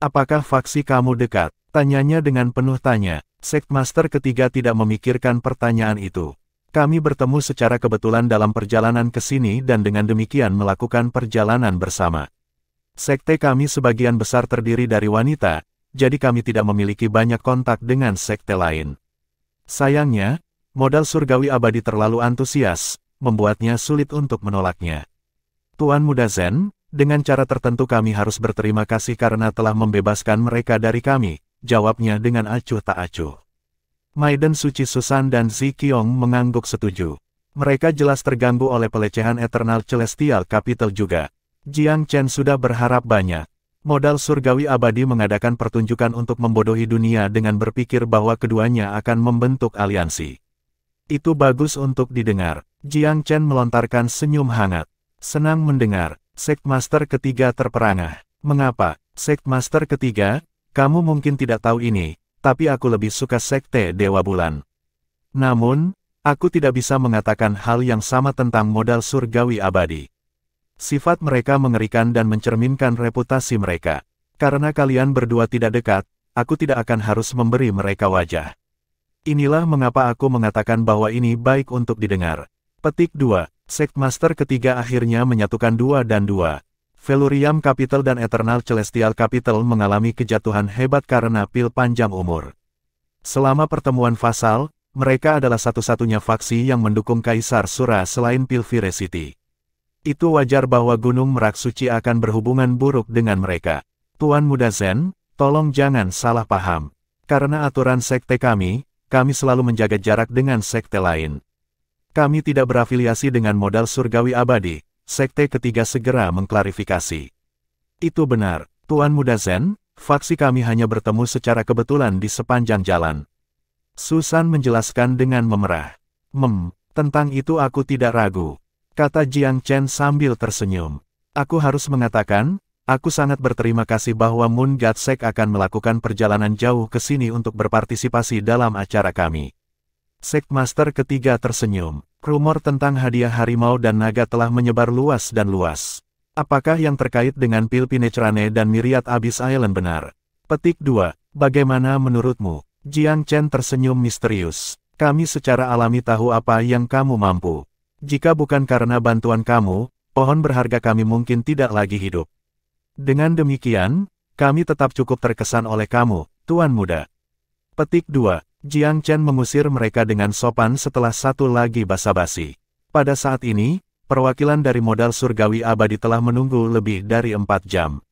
S1: Apakah faksi kamu dekat? Tanyanya dengan penuh tanya. Sektmaster ketiga tidak memikirkan pertanyaan itu. Kami bertemu secara kebetulan dalam perjalanan ke sini dan dengan demikian melakukan perjalanan bersama. Sekte kami sebagian besar terdiri dari wanita, jadi kami tidak memiliki banyak kontak dengan sekte lain. Sayangnya, modal surgawi abadi terlalu antusias, membuatnya sulit untuk menolaknya. Tuan Muda Zen, dengan cara tertentu kami harus berterima kasih karena telah membebaskan mereka dari kami, jawabnya dengan acuh tak acuh. Maiden Suci Susan dan Zi Qiong mengangguk setuju. Mereka jelas terganggu oleh pelecehan Eternal Celestial Capital juga. Jiang Chen sudah berharap banyak. Modal surgawi abadi mengadakan pertunjukan untuk membodohi dunia dengan berpikir bahwa keduanya akan membentuk aliansi. Itu bagus untuk didengar. Jiang Chen melontarkan senyum hangat. Senang mendengar. Sektmaster ketiga terperangah. Mengapa? Sektmaster ketiga, kamu mungkin tidak tahu ini, tapi aku lebih suka sekte Dewa Bulan. Namun, aku tidak bisa mengatakan hal yang sama tentang modal surgawi abadi. Sifat mereka mengerikan dan mencerminkan reputasi mereka. Karena kalian berdua tidak dekat, aku tidak akan harus memberi mereka wajah. Inilah mengapa aku mengatakan bahwa ini baik untuk didengar. Petik 2. Sektmaster ketiga akhirnya menyatukan 2 dan 2. Felurium Capital dan Eternal Celestial Capital mengalami kejatuhan hebat karena pil panjang umur. Selama pertemuan Fasal, mereka adalah satu-satunya faksi yang mendukung Kaisar Sura selain pil City. Itu wajar bahwa Gunung Merak Suci akan berhubungan buruk dengan mereka. Tuan Muda Zen, tolong jangan salah paham. Karena aturan sekte kami selalu menjaga jarak dengan sekte lain. Kami tidak berafiliasi dengan modal surgawi abadi, sekte ketiga segera mengklarifikasi. Itu benar, Tuan Muda Zen, faksi kami hanya bertemu secara kebetulan di sepanjang jalan. Susan menjelaskan dengan memerah. Tentang itu aku tidak ragu. Kata Jiang Chen sambil tersenyum. Aku harus mengatakan, aku sangat berterima kasih bahwa Moon God Sect akan melakukan perjalanan jauh ke sini untuk berpartisipasi dalam acara kami. Sektmaster ketiga tersenyum. Rumor tentang hadiah harimau dan naga telah menyebar luas dan luas. Apakah yang terkait dengan pil Pinecrane dan Myriad Abyss Island benar? Petik 2. Bagaimana menurutmu? Jiang Chen tersenyum misterius. Kami secara alami tahu apa yang kamu mampu. Jika bukan karena bantuan kamu, pohon berharga kami mungkin tidak lagi hidup. Dengan demikian, kami tetap cukup terkesan oleh kamu, Tuan Muda. Petik 2. Jiang Chen mengusir mereka dengan sopan setelah satu lagi basa-basi. Pada saat ini, perwakilan dari modal surgawi abadi telah menunggu lebih dari 4 jam.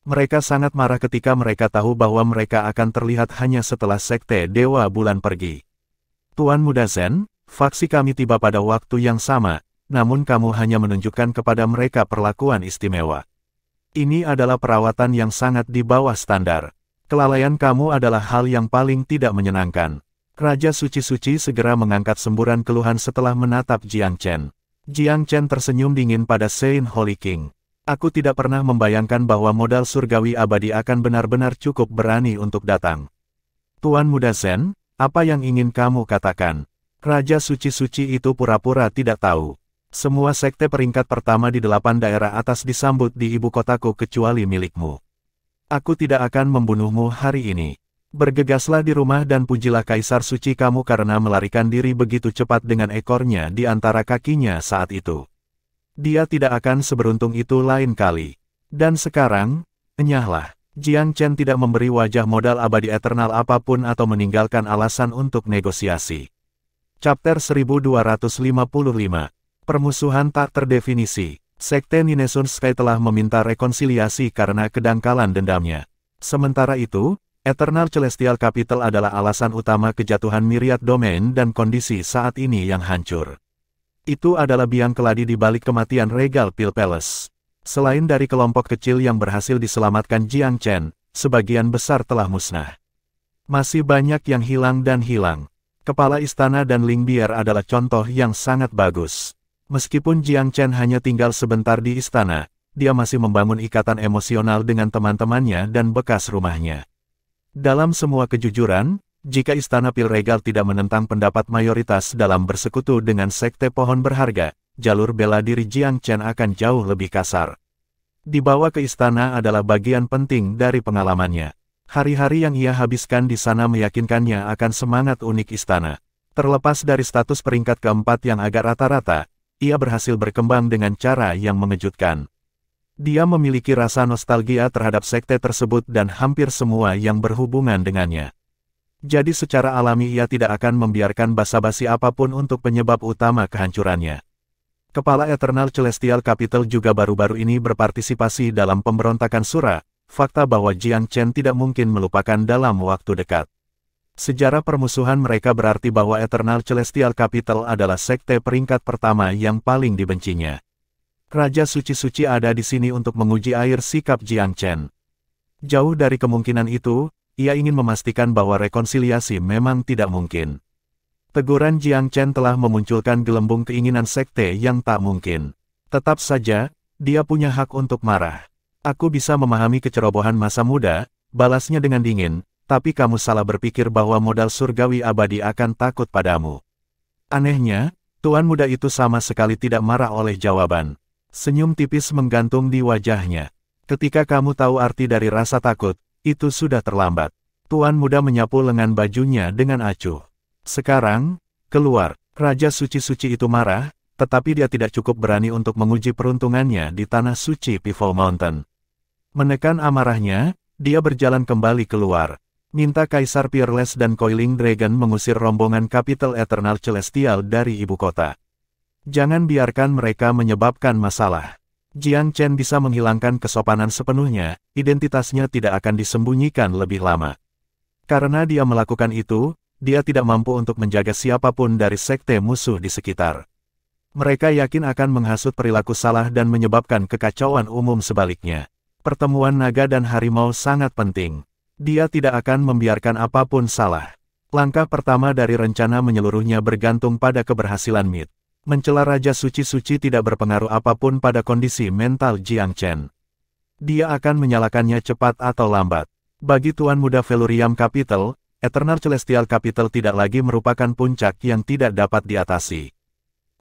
S1: Mereka sangat marah ketika mereka tahu bahwa mereka akan terlihat hanya setelah sekte Dewa Bulan pergi. Tuan Muda Zen, faksi kami tiba pada waktu yang sama, namun kamu hanya menunjukkan kepada mereka perlakuan istimewa. Ini adalah perawatan yang sangat di bawah standar. Kelalaian kamu adalah hal yang paling tidak menyenangkan. Raja Suci-Suci segera mengangkat semburan keluhan setelah menatap Jiang Chen. Jiang Chen tersenyum dingin pada Saint Holy King. Aku tidak pernah membayangkan bahwa modal surgawi abadi akan benar-benar cukup berani untuk datang. Tuan Muda Zen, apa yang ingin kamu katakan? Raja Suci-Suci itu pura-pura tidak tahu. Semua sekte peringkat pertama di 8 daerah atas disambut di ibu kotaku kecuali milikmu. Aku tidak akan membunuhmu hari ini. Bergegaslah di rumah dan pujilah Kaisar Suci kamu karena melarikan diri begitu cepat dengan ekornya di antara kakinya saat itu. Dia tidak akan seberuntung itu lain kali. Dan sekarang, enyahlah. Jiang Chen tidak memberi wajah modal abadi eternal apapun atau meninggalkan alasan untuk negosiasi. Chapter 1255. Permusuhan tak terdefinisi. Sekte Ninesun Sky telah meminta rekonsiliasi karena kedangkalan dendamnya. Sementara itu, Eternal Celestial Capital adalah alasan utama kejatuhan Myriad Domain dan kondisi saat ini yang hancur. Itu adalah biang keladi di balik kematian Regal Pil Palace. Selain dari kelompok kecil yang berhasil diselamatkan Jiang Chen, sebagian besar telah musnah. Masih banyak yang hilang dan hilang. Kepala istana dan Ling Bier adalah contoh yang sangat bagus. Meskipun Jiang Chen hanya tinggal sebentar di istana, dia masih membangun ikatan emosional dengan teman-temannya dan bekas rumahnya. Dalam semua kejujuran, jika Istana Pil Regal tidak menentang pendapat mayoritas dalam bersekutu dengan Sekte Pohon Berharga, jalur bela diri Jiang Chen akan jauh lebih kasar. Dibawa ke istana adalah bagian penting dari pengalamannya. Hari-hari yang ia habiskan di sana meyakinkannya akan semangat unik istana. Terlepas dari status peringkat keempat yang agak rata-rata, ia berhasil berkembang dengan cara yang mengejutkan. Dia memiliki rasa nostalgia terhadap sekte tersebut dan hampir semua yang berhubungan dengannya. Jadi secara alami ia tidak akan membiarkan basa-basi apapun untuk penyebab utama kehancurannya. Kepala Eternal Celestial Capital juga baru-baru ini berpartisipasi dalam pemberontakan Sura, fakta bahwa Jiang Chen tidak mungkin melupakan dalam waktu dekat. Sejarah permusuhan mereka berarti bahwa Eternal Celestial Capital adalah sekte peringkat pertama yang paling dibencinya. Raja Suci-Suci ada di sini untuk menguji air sikap Jiang Chen. Jauh dari kemungkinan itu, ia ingin memastikan bahwa rekonsiliasi memang tidak mungkin. Teguran Jiang Chen telah memunculkan gelembung keinginan sekte yang tak mungkin. Tetap saja, dia punya hak untuk marah. Aku bisa memahami kecerobohan masa muda, balasnya dengan dingin, tapi kamu salah berpikir bahwa modal surgawi abadi akan takut padamu. Anehnya, tuan muda itu sama sekali tidak marah oleh jawaban. Senyum tipis menggantung di wajahnya. Ketika kamu tahu arti dari rasa takut, itu sudah terlambat. Tuan muda menyapu lengan bajunya dengan acuh. Sekarang, keluar. Raja Suci-Suci itu marah, tetapi dia tidak cukup berani untuk menguji peruntungannya di tanah suci Pivot Mountain. Menekan amarahnya, dia berjalan kembali keluar. Minta Kaisar Peerless dan Coiling Dragon mengusir rombongan Capital Eternal Celestial dari ibu kota. Jangan biarkan mereka menyebabkan masalah. Jiang Chen bisa menghilangkan kesopanan sepenuhnya, identitasnya tidak akan disembunyikan lebih lama. Karena dia melakukan itu, dia tidak mampu untuk menjaga siapapun dari sekte musuh di sekitar. Mereka yakin akan menghasut perilaku salah dan menyebabkan kekacauan umum sebaliknya. Pertemuan naga dan harimau sangat penting. Dia tidak akan membiarkan apapun salah. Langkah pertama dari rencana menyeluruhnya bergantung pada keberhasilan Mid. Mencela Raja Suci-Suci tidak berpengaruh apapun pada kondisi mental Jiang Chen. Dia akan menyalakannya cepat atau lambat. Bagi Tuan Muda Felurium Capital, Eternal Celestial Capital tidak lagi merupakan puncak yang tidak dapat diatasi.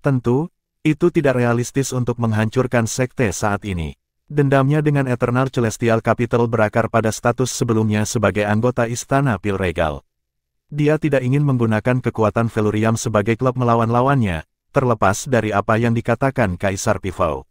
S1: Tentu, itu tidak realistis untuk menghancurkan sekte saat ini. Dendamnya dengan Eternal Celestial Capital berakar pada status sebelumnya sebagai anggota Istana Pil Regal. Dia tidak ingin menggunakan kekuatan Felurium sebagai klub melawan lawannya, terlepas dari apa yang dikatakan Kaisar Pivot.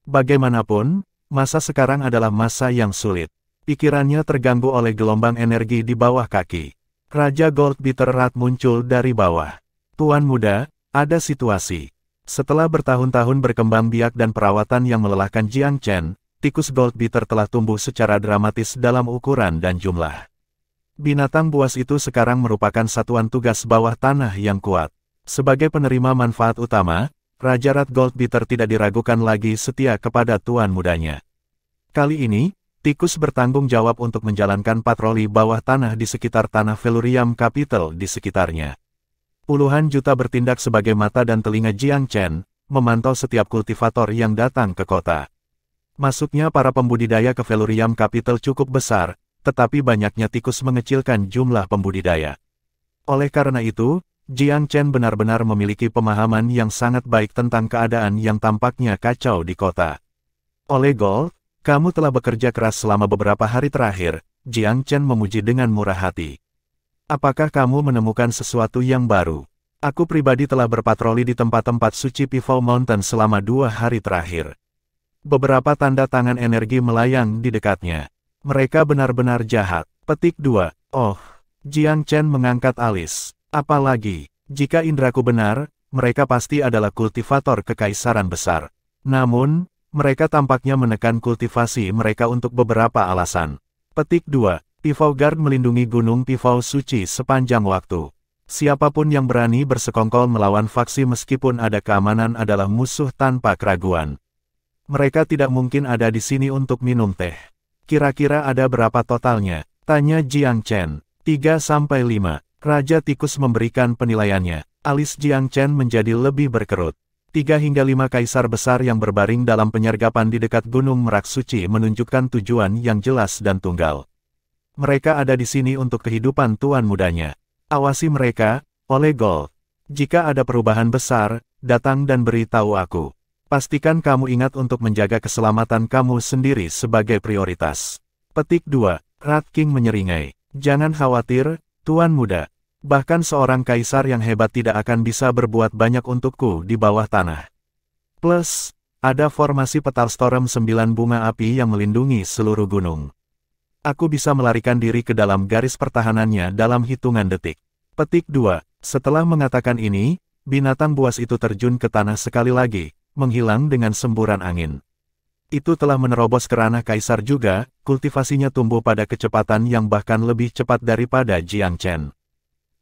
S1: Bagaimanapun, masa sekarang adalah masa yang sulit. Pikirannya terganggu oleh gelombang energi di bawah kaki. Raja Goldbeater Rat muncul dari bawah. Tuan muda, ada situasi. Setelah bertahun-tahun berkembang biak dan perawatan yang melelahkan Jiang Chen, tikus Goldbeater telah tumbuh secara dramatis dalam ukuran dan jumlah. Binatang buas itu sekarang merupakan satuan tugas bawah tanah yang kuat. Sebagai penerima manfaat utama, Raja Rat Goldbeater tidak diragukan lagi setia kepada tuan mudanya. Kali ini, tikus bertanggung jawab untuk menjalankan patroli bawah tanah di sekitar tanah Felurium Capital di sekitarnya. Puluhan juta bertindak sebagai mata dan telinga Jiang Chen, memantau setiap kultivator yang datang ke kota. Masuknya para pembudidaya ke Felurium Capital cukup besar, tetapi banyaknya tikus mengecilkan jumlah pembudidaya. Oleh karena itu, Jiang Chen benar-benar memiliki pemahaman yang sangat baik tentang keadaan yang tampaknya kacau di kota. Oleh Gold, kamu telah bekerja keras selama beberapa hari terakhir, Jiang Chen memuji dengan murah hati. Apakah kamu menemukan sesuatu yang baru? Aku pribadi telah berpatroli di tempat-tempat suci Pifao Mountain selama 2 hari terakhir. Beberapa tanda tangan energi melayang di dekatnya. Mereka benar-benar jahat. Petik 2. Oh, Jiang Chen mengangkat alis. Apalagi, jika indraku benar, mereka pasti adalah kultivator kekaisaran besar. Namun, mereka tampaknya menekan kultivasi mereka untuk beberapa alasan. Petik 2. Pifao Guard melindungi Gunung Pifao Suci sepanjang waktu. Siapapun yang berani bersekongkol melawan faksi meskipun ada keamanan adalah musuh tanpa keraguan. Mereka tidak mungkin ada di sini untuk minum teh. Kira-kira ada berapa totalnya? Tanya Jiang Chen. 3-5. Raja Tikus memberikan penilaiannya. Alis Jiang Chen menjadi lebih berkerut. 3 hingga 5 kaisar besar yang berbaring dalam penyergapan di dekat Gunung Merak Suci menunjukkan tujuan yang jelas dan tunggal. Mereka ada di sini untuk kehidupan tuan mudanya. Awasi mereka, oleh Gold. Jika ada perubahan besar, datang dan beritahu aku. Pastikan kamu ingat untuk menjaga keselamatan kamu sendiri sebagai prioritas. Petik 2. Rat King menyeringai. Jangan khawatir, tuan muda. Bahkan seorang kaisar yang hebat tidak akan bisa berbuat banyak untukku di bawah tanah. Plus, ada formasi petal storm 9 bunga api yang melindungi seluruh gunung. Aku bisa melarikan diri ke dalam garis pertahanannya dalam hitungan detik. Petik 2. Setelah mengatakan ini, binatang buas itu terjun ke tanah sekali lagi, menghilang dengan semburan angin. Itu telah menerobos ke ranah kaisar juga, kultivasinya tumbuh pada kecepatan yang bahkan lebih cepat daripada Jiang Chen.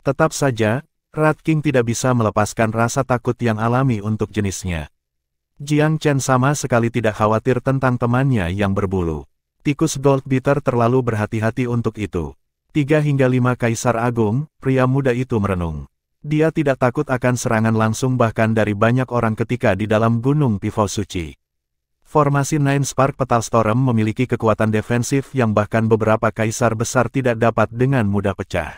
S1: Tetap saja, Rat King tidak bisa melepaskan rasa takut yang alami untuk jenisnya. Jiang Chen sama sekali tidak khawatir tentang temannya yang berbulu. Tikus Goldbeater terlalu berhati-hati untuk itu. 3 hingga 5 kaisar agung, pria muda itu merenung. Dia tidak takut akan serangan langsung bahkan dari banyak orang ketika di dalam Gunung Pifao Suci. Formasi Nine Spark Petal Storm memiliki kekuatan defensif yang bahkan beberapa kaisar besar tidak dapat dengan mudah pecah.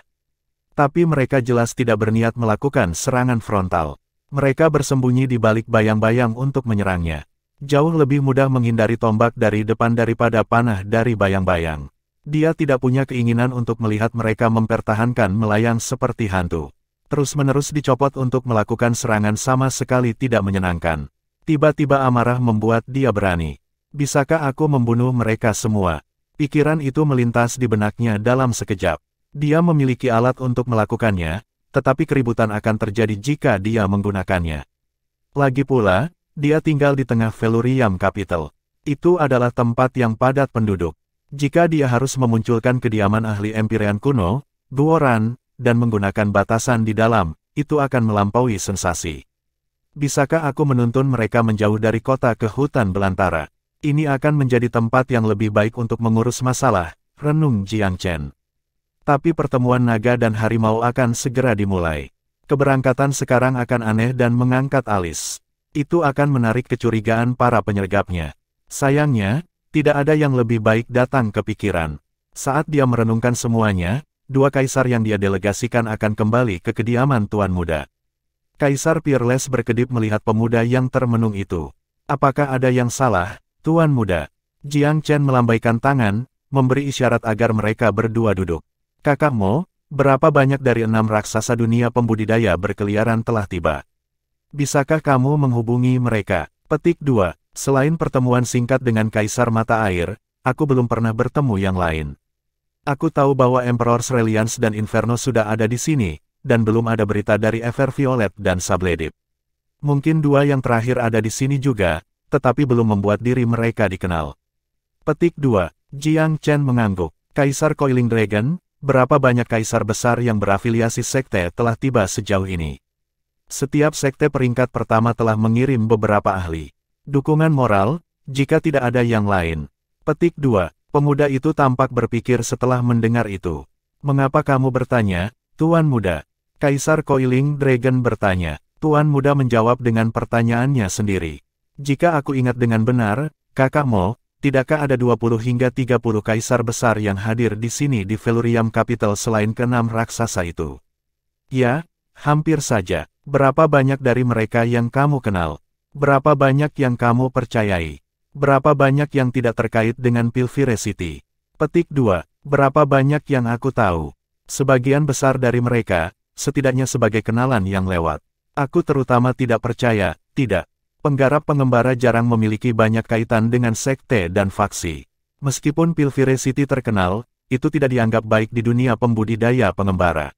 S1: Tapi mereka jelas tidak berniat melakukan serangan frontal. Mereka bersembunyi di balik bayang-bayang untuk menyerangnya. Jauh lebih mudah menghindari tombak dari depan daripada panah dari bayang-bayang. Dia tidak punya keinginan untuk melihat mereka mempertahankan melayang seperti hantu. Terus-menerus dicopot untuk melakukan serangan sama sekali tidak menyenangkan. Tiba-tiba amarah membuat dia berani. Bisakah aku membunuh mereka semua? Pikiran itu melintas di benaknya dalam sekejap. Dia memiliki alat untuk melakukannya, tetapi keributan akan terjadi jika dia menggunakannya. Lagi pula, dia tinggal di tengah Felurium Capital. Itu adalah tempat yang padat penduduk. Jika dia harus memunculkan kediaman ahli Empyrean kuno, Duoran, dan menggunakan batasan di dalam, itu akan melampaui sensasi. Bisakah aku menuntun mereka menjauh dari kota ke hutan belantara? Ini akan menjadi tempat yang lebih baik untuk mengurus masalah, renung Jiang Chen. Tapi pertemuan naga dan harimau akan segera dimulai. Keberangkatan sekarang akan aneh dan mengangkat alis. Itu akan menarik kecurigaan para penyergapnya. Sayangnya, tidak ada yang lebih baik datang ke pikiran. Saat dia merenungkan semuanya, 2 kaisar yang dia delegasikan akan kembali ke kediaman Tuan Muda. Kaisar Peerless berkedip melihat pemuda yang termenung itu. Apakah ada yang salah, Tuan Muda? Jiang Chen melambaikan tangan, memberi isyarat agar mereka berdua duduk. Kakak Mo, berapa banyak dari 6 raksasa dunia pembudidaya berkeliaran telah tiba? Bisakah kamu menghubungi mereka? Petik 2. Selain pertemuan singkat dengan Kaisar Mata Air, aku belum pernah bertemu yang lain. Aku tahu bahwa Emperor's Reliance dan Inferno sudah ada di sini, dan belum ada berita dari Ever Violet dan Sabledip. Mungkin 2 yang terakhir ada di sini juga, tetapi belum membuat diri mereka dikenal. Petik 2. Jiang Chen mengangguk. Kaisar Coiling Dragon, berapa banyak kaisar besar yang berafiliasi sekte telah tiba sejauh ini? Setiap sekte peringkat pertama telah mengirim beberapa ahli dukungan moral, jika tidak ada yang lain. Petik 2. Pemuda itu tampak berpikir setelah mendengar itu. Mengapa kamu bertanya, Tuan Muda? Kaisar Coiling Dragon bertanya. Tuan Muda menjawab dengan pertanyaannya sendiri. Jika aku ingat dengan benar, Kakak Mo, tidakkah ada 20 hingga 30 kaisar besar yang hadir di sini di Felurium Capital selain ke-6 raksasa itu? Ya, hampir saja. Berapa banyak dari mereka yang kamu kenal? Berapa banyak yang kamu percayai? Berapa banyak yang tidak terkait dengan Pilvire City? Petik 2. Berapa banyak yang aku tahu? Sebagian besar dari mereka, setidaknya sebagai kenalan yang lewat. Aku terutama tidak percaya, tidak. Penggarap pengembara jarang memiliki banyak kaitan dengan sekte dan faksi. Meskipun Pilvire City terkenal, itu tidak dianggap baik di dunia pembudidaya pengembara.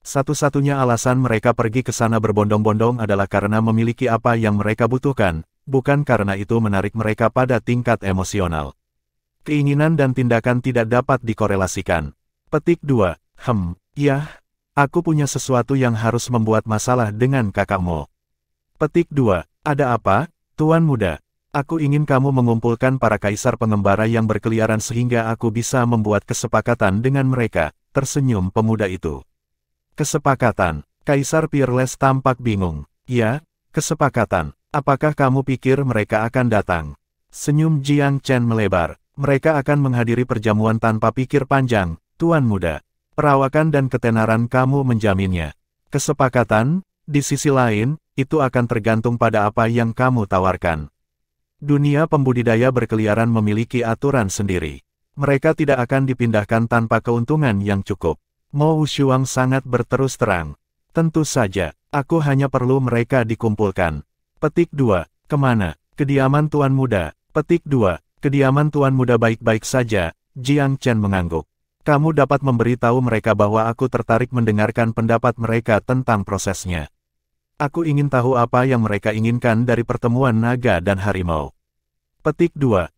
S1: Satu-satunya alasan mereka pergi ke sana berbondong-bondong adalah karena memiliki apa yang mereka butuhkan, bukan karena itu menarik mereka pada tingkat emosional. Keinginan dan tindakan tidak dapat dikorelasikan. Petik 2. Ya, aku punya sesuatu yang harus membuat masalah dengan kakakmu. Petik 2. Ada apa, Tuan Muda? Aku ingin kamu mengumpulkan para kaisar pengembara yang berkeliaran sehingga aku bisa membuat kesepakatan dengan mereka, tersenyum pemuda itu. Kesepakatan. Kaisar Peerless tampak bingung. Ya, kesepakatan. Apakah kamu pikir mereka akan datang? Senyum Jiang Chen melebar. Mereka akan menghadiri perjamuan tanpa pikir panjang, Tuan Muda. Perawakan dan ketenaran kamu menjaminnya. Kesepakatan, di sisi lain, itu akan tergantung pada apa yang kamu tawarkan. Dunia pembudidaya berkeliaran memiliki aturan sendiri. Mereka tidak akan dipindahkan tanpa keuntungan yang cukup. Mo Wushuang sangat berterus terang. Tentu saja, aku hanya perlu mereka dikumpulkan. Petik 2. Kemana? Kediaman Tuan Muda. Petik 2. Kediaman Tuan Muda baik-baik saja, Jiang Chen mengangguk. Kamu dapat memberitahu mereka bahwa aku tertarik mendengarkan pendapat mereka tentang prosesnya. Aku ingin tahu apa yang mereka inginkan dari pertemuan naga dan harimau. Petik 2.